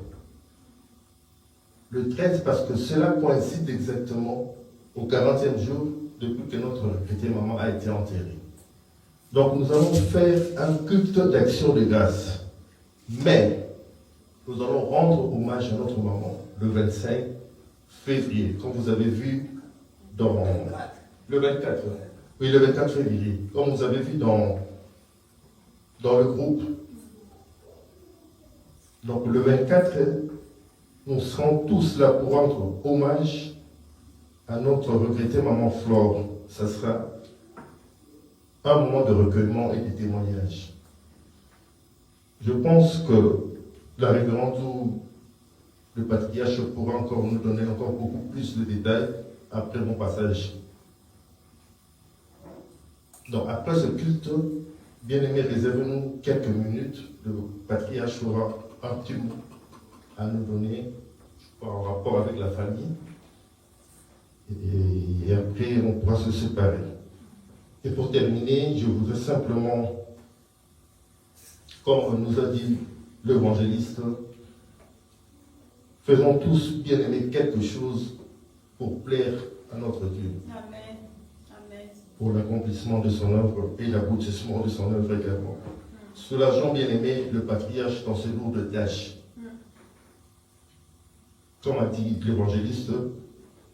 Le 13 parce que cela coïncide exactement au 40e jour depuis que notre regrettée maman a été enterrée. Donc nous allons faire un culte d'action de grâce. Mais nous allons rendre hommage à notre maman le 25 février, comme vous avez vu dans le 24. Oui, le 24 février, comme vous avez vu dans le groupe. Donc le 24, nous serons tous là pour rendre hommage à notre regrettée maman Flore. Ça sera un moment de recueillement et de témoignage. Je pense que la révérende ou le patriarche pourra encore nous donner encore beaucoup plus de détails après mon passage. Donc après ce culte, bien aimé, réservez-nous quelques minutes. Le patriarche aura un petit mot à nous donner en rapport avec la famille. Et après, on pourra se séparer. Et pour terminer, je voudrais simplement, comme nous a dit l'évangéliste, faisons tous, bien aimés, quelque chose pour plaire à notre Dieu. Amen. Amen. Pour l'accomplissement de son œuvre et l'aboutissement de son œuvre également. Soulageons, bien aimé, le patriarche dans ses lourdes tâches. Comme a dit l'évangéliste,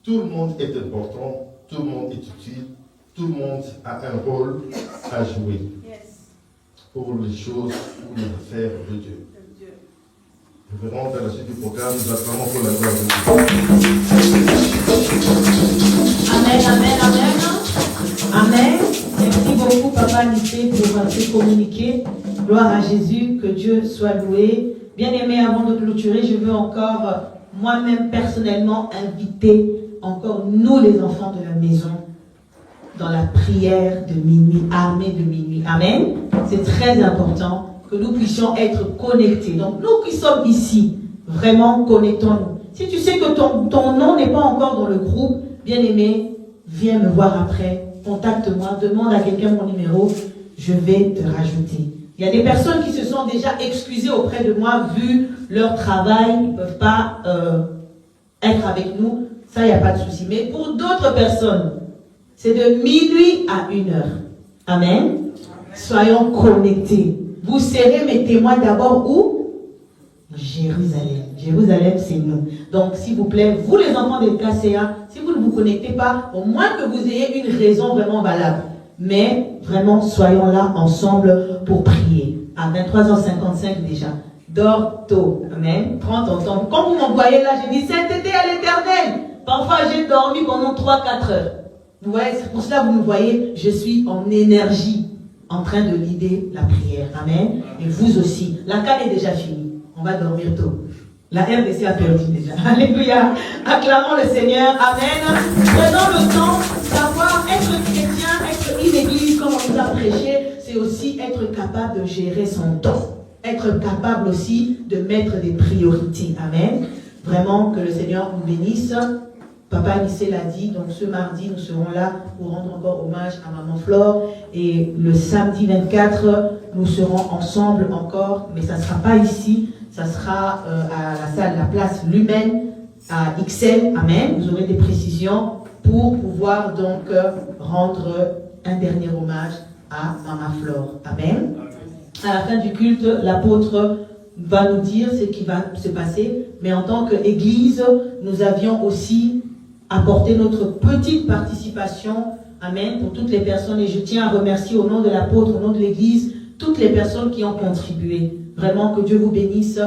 tout le monde est important, tout le monde est utile, tout le monde a un rôle à jouer Yes. pour les choses ou les affaires de Dieu. Révérend à la suite du programme, nous acclamons pour la gloire de Dieu. Amen, amen, amen. Amen. Merci beaucoup, Papa Nicé, pour ce communiqué. Gloire à Jésus, que Dieu soit loué. Bien aimé, avant de clôturer, je veux encore, moi-même personnellement, inviter encore nous, les enfants de la maison, dans la prière de minuit, armée de minuit. Amen. C'est très important que nous puissions être connectés. Donc, nous qui sommes ici, vraiment, connectons-nous. Si tu sais que ton nom n'est pas encore dans le groupe, bien aimé, viens me voir après. Contacte-moi, demande à quelqu'un mon numéro, je vais te rajouter. Il y a des personnes qui se sont déjà excusées auprès de moi, vu leur travail, ils ne peuvent pas être avec nous, ça, il n'y a pas de souci. Mais pour d'autres personnes, c'est de minuit à 1h. Amen. Soyons connectés. Vous serez mes témoins d'abord où? Jérusalem. Jérusalem, c'est nous. Donc, s'il vous plaît, vous les enfants des KCA, si vous ne vous connectez pas, au moins que vous ayez une raison vraiment valable. Mais, vraiment, soyons là ensemble pour prier. À 23h55 déjà. Dors tôt. Amen. Prends ton temps. Quand vous m'envoyez là, j'ai dit, sainteté à l'Éternel. Parfois, j'ai dormi pendant 3-4 heures. Vous voyez, c'est pour cela que vous me voyez, je suis en énergie, en train de leader la prière. Amen. Et vous aussi. La canne est déjà finie. On va dormir tôt. La RDC a perdu déjà. Alléluia. Acclamons le Seigneur. Amen. Prenons le temps d'avoir, être chrétien, être une église comme on nous a prêché, c'est aussi être capable de gérer son temps. Être capable aussi de mettre des priorités. Amen. Vraiment que le Seigneur nous bénisse. Papa Nicé l'a dit, donc ce mardi, nous serons là pour rendre encore hommage à Maman Flore. Et le samedi 24, nous serons ensemble encore, mais ça ne sera pas ici, ça sera à la salle, la place Lumen, à XL. Amen. Vous aurez des précisions pour pouvoir donc rendre un dernier hommage à Maman Flore. Amen. À la fin du culte, l'apôtre va nous dire ce qui va se passer, mais en tant qu'Église, nous avions aussi apporté notre petite participation, amen, pour toutes les personnes, et je tiens à remercier au nom de l'apôtre, au nom de l'Église, toutes les personnes qui ont contribué. Vraiment que Dieu vous bénisse.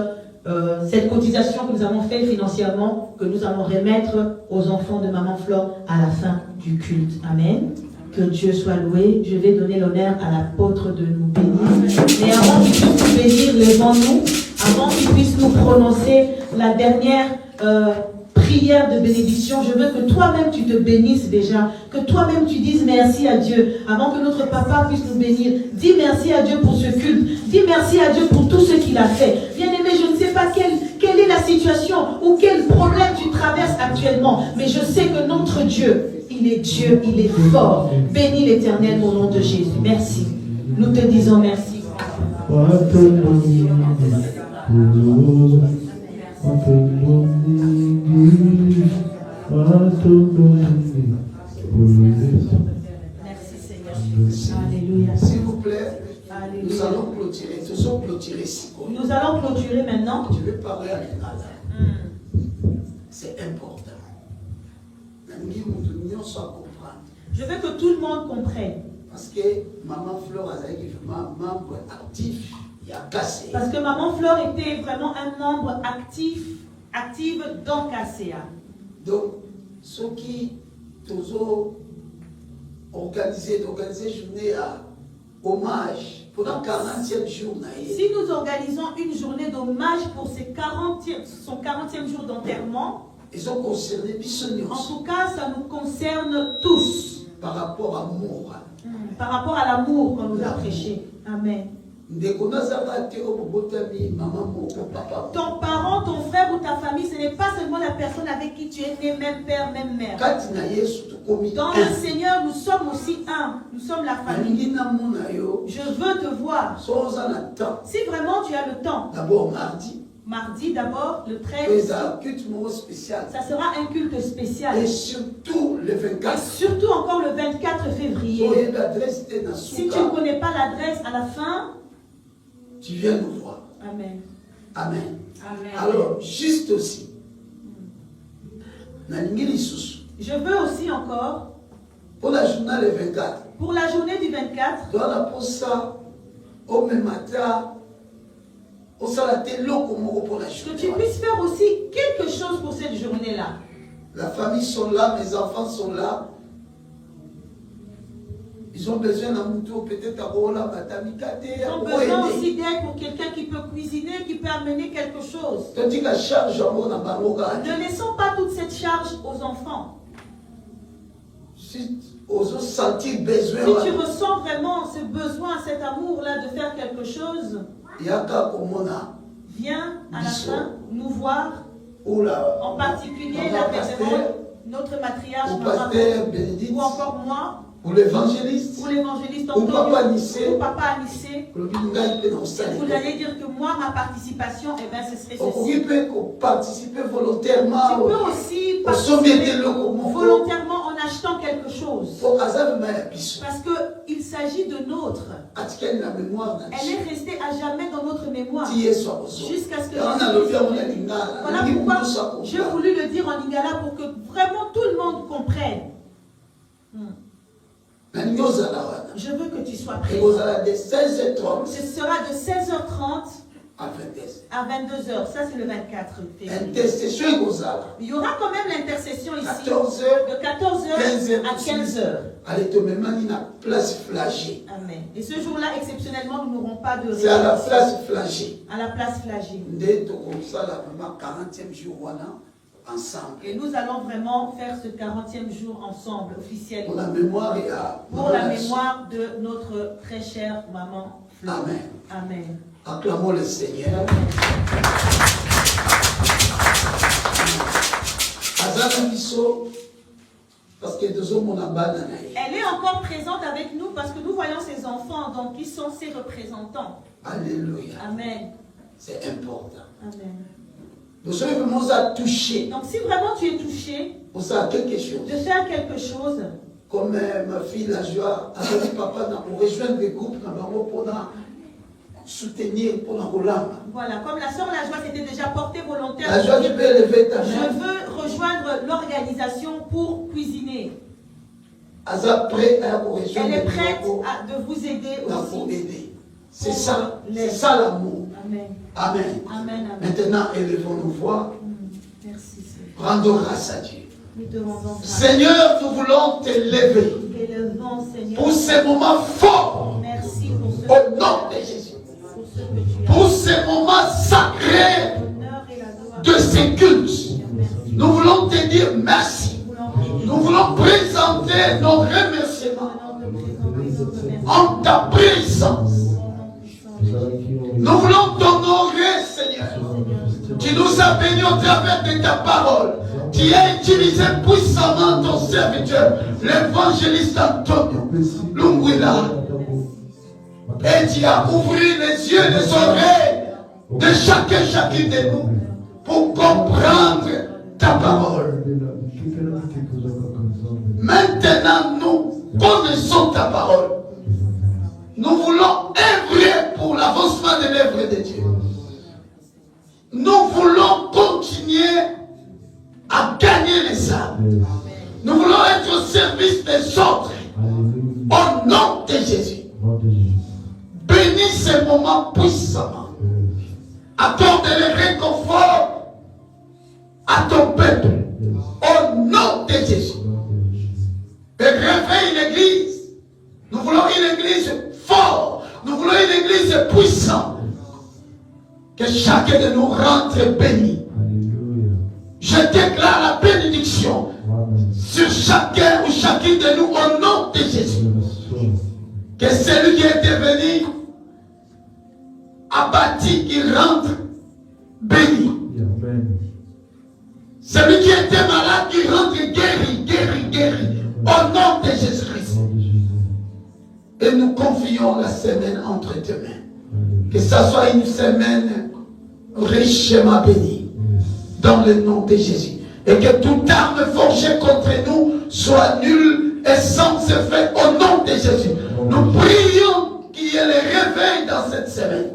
Cette cotisation que nous avons faite financièrement, que nous allons remettre aux enfants de Maman Flore à la fin du culte. Amen. Que Dieu soit loué. Je vais donner l'honneur à l'apôtre de nous bénir. Mais avant qu'il puisse nous bénir, levons-nous. Avant qu'il puisse nous prononcer la dernière prière de bénédiction, je veux que toi-même tu te bénisses déjà. Que toi-même tu dises merci à Dieu. Avant que notre papa puisse nous bénir, dis merci à Dieu pour ce culte. Dis merci à Dieu pour tout ce qu'il a fait. Bien-aimé, je ne sais pas quelle est la situation ou quel problème tu traverses actuellement. Mais je sais que notre Dieu, il est Dieu, il est fort. Bénis l'Éternel au nom de Jésus. Merci. Nous te disons merci. Merci Seigneur. Alléluia. S'il vous plaît, Alléluia. nous allons clôturer. Nous allons clôturer ici. Nous allons clôturer maintenant. Je vais parler à l'Église. C'est important. Nous sommes comprendre. Je veux que tout le monde comprenne. Parce que Maman Flore a été membre actif. Il y a cassé. Parce que Maman Flore était vraiment un membre active dans KCA. Donc, ceux qui ont organisé journée à hommage pour la 40e journée. Si nous organisons une journée d'hommage pour son 40e jour d'enterrement, ils ont concerné en tout cas, ça nous concerne tous. Par rapport à l'amour. Par rapport à l'amour qu'on nous a prêché. Amen. Ton parent, ton frère ou ta famille, ce n'est pas seulement la personne avec qui tu es né, même père, même mère. Dans le Seigneur, nous sommes aussi un. Nous sommes la famille. Je veux te voir. Si vraiment tu as le temps. D'abord mardi. Mardi d'abord, le 13. Ça sera un culte spécial. Et surtout le 24. Et surtout encore le 24 février. Si tu ne connais pas l'adresse à la fin, tu viens nous voir. Amen. Amen. Amen. Alors, juste aussi, je veux aussi encore, pour la journée du 24, pour la journée du 24, dans la poste, au même matin, Que tu puisses faire aussi quelque chose pour cette journée-là. La famille sont là, mes enfants sont là. Ils ont besoin d'un mouton, peut-être à Rola, Batamikate. Ils ont besoin aussi d'aide pour quelqu'un qui peut cuisiner, qui peut amener quelque chose. Ne laissons pas toute cette charge aux enfants. Si tu ressens vraiment ce besoin, cet amour-là de faire quelque chose, viens à la fin nous voir, en particulier la révérende, notre matriarche, ou encore moi, ou l'évangéliste, ou Papa Anissé, vous allez dire que moi, ma participation, eh ben, ce serait ceci. Tu peux participer volontairement. Tu peux aussi participer volontairement en achetant quelque chose. Parce qu'il s'agit de nôtre. Elle est restée à jamais dans notre mémoire. Jusqu'à ce que voilà pourquoi j'ai voulu le dire en lingala pour que vraiment tout le monde comprenne. Je veux que tu sois prêt. Ce sera de 16h30 à 22h. Ça, c'est le 24 février. Il y aura quand même l'intercession ici. De 14h à 15h. Amen. Et ce jour-là, exceptionnellement, nous n'aurons pas de c'est à la place Flagey. À la place Flagey. Ensemble. Et nous allons vraiment faire ce 40e jour ensemble, officiellement. Pour la mémoire de notre très chère maman Flo. Amen. Amen. Acclamons le Seigneur. Parce que elle est encore présente avec nous parce que nous voyons ses enfants, donc ils sont ses représentants. Alléluia. Amen. C'est important. Amen. Nous sommes vraiment à toucher. Donc si vraiment tu es touché de faire quelque chose, comme ma fille la joie, avec papa pour rejoindre les groupes pour soutenir pour la Roland. Voilà, comme la soeur la joie s'était déjà portée volontaire. La joie, je peux élever ta main. Je veux rejoindre l'organisation pour cuisiner. Elle est prête de vous aider aussi. C'est ça l'amour. Amen. Amen. Amen. Maintenant, élevons nos voix. Merci Seigneur. Rendons grâce à Dieu. Nous te rendons grâce. Seigneur, nous voulons t'élever pour ces moments forts. Merci pour ce au nom de Jésus. Pour ces moments sacrés de ces cultes. Nous voulons te dire merci. Nous voulons présenter nos remerciements en ta présence. Nous voulons t'honorer, Seigneur. Tu nous as bénis au travers de ta parole. Tu as utilisé puissamment ton serviteur, l'évangéliste Antonio Lunguila. Et tu as ouvert les yeux et les oreilles de chacune de nous pour comprendre ta parole. Maintenant, nous connaissons ta parole. Nous voulons œuvrer pour l'avancement de l'œuvre de Dieu. Nous voulons continuer à gagner les âmes. Nous voulons être au service des autres. Au nom de Jésus. Bénis ces moments puissamment. Accorde le réconfort à ton peuple. Au nom de Jésus. Et réveille l'église. Nous voulons une église forte. Nous voulons une église puissante. Que chacun de nous rentre béni. Je déclare la bénédiction sur chacun ou chacune de nous au nom de Jésus. Que celui qui est venu abattu, il rentre béni. Celui qui était malade, il rentre guéri. Au nom de Jésus-Christ. Et nous confions la semaine entre tes mains. Que ça soit une semaine richement bénie. Dans le nom de Jésus. Et que toute arme forgée contre nous soit nulle et sans effet au nom de Jésus. Nous prions qu'il y ait le réveil dans cette semaine.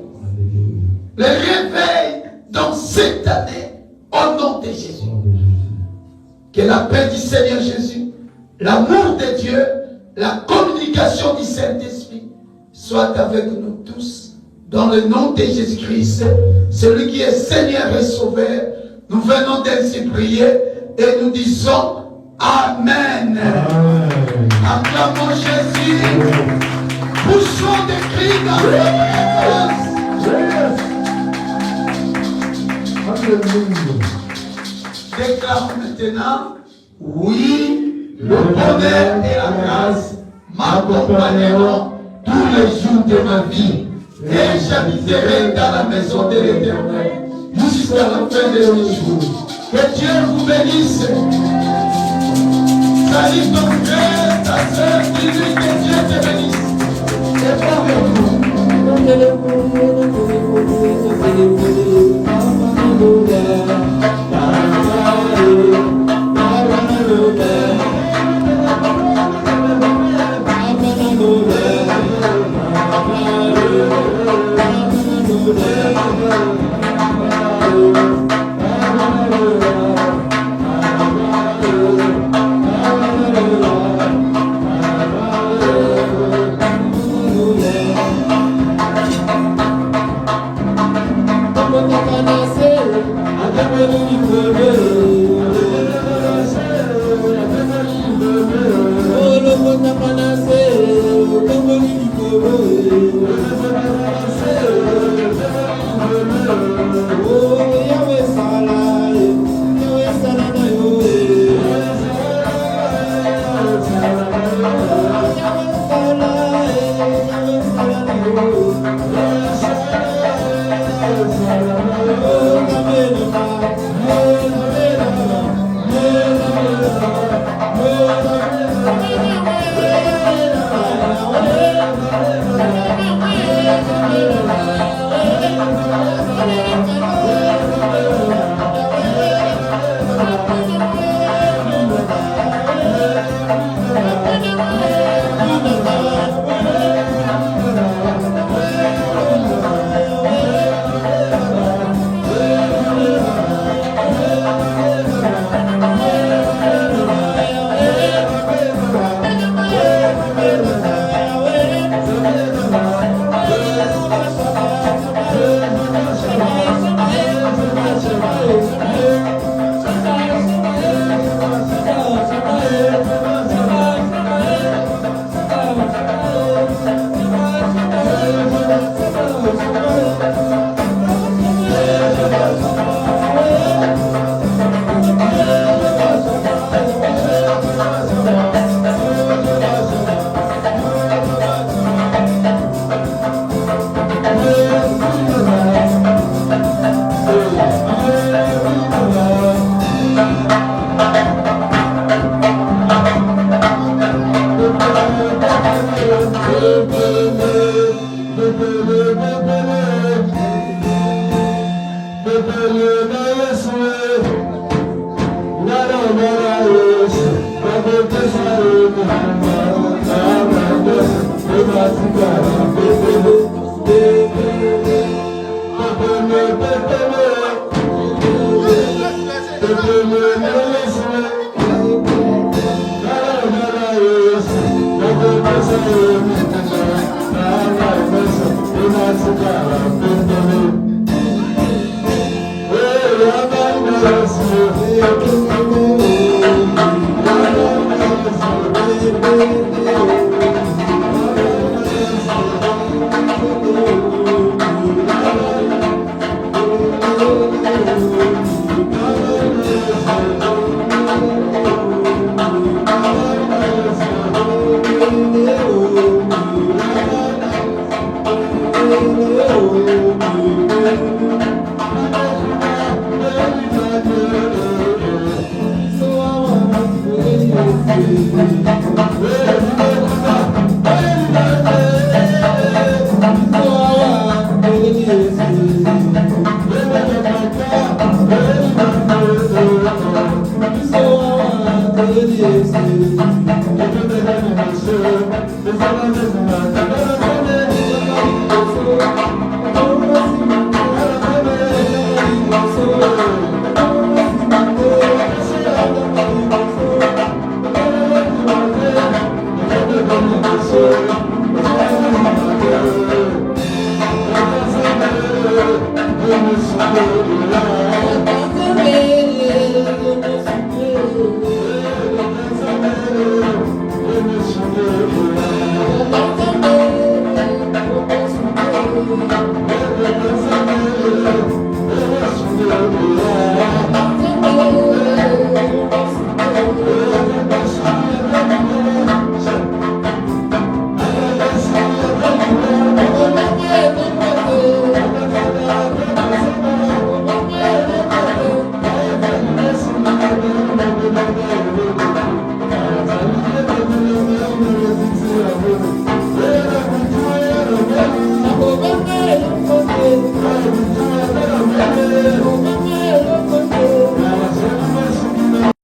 Le réveil dans cette année au nom de Jésus. Que la paix du Seigneur Jésus, l'amour de Dieu, la communication du Saint-Esprit soit avec nous tous Dans le nom de Jésus-Christ, celui qui est Seigneur et Sauveur, nous venons ainsi prier et nous disons Amen. Acclamons Jésus. Poussons des cris dans le Déclare maintenant, oui, le bonheur et la grâce m'accompagneront tous les jours de ma vie et j'habiterai dans la maison de l'Éternel jusqu'à la fin de mes jours. Que Dieu vous bénisse. Salut ton frère, ta soeur, dis-lui que Dieu te bénisse. C'est pas avec vous. Oh,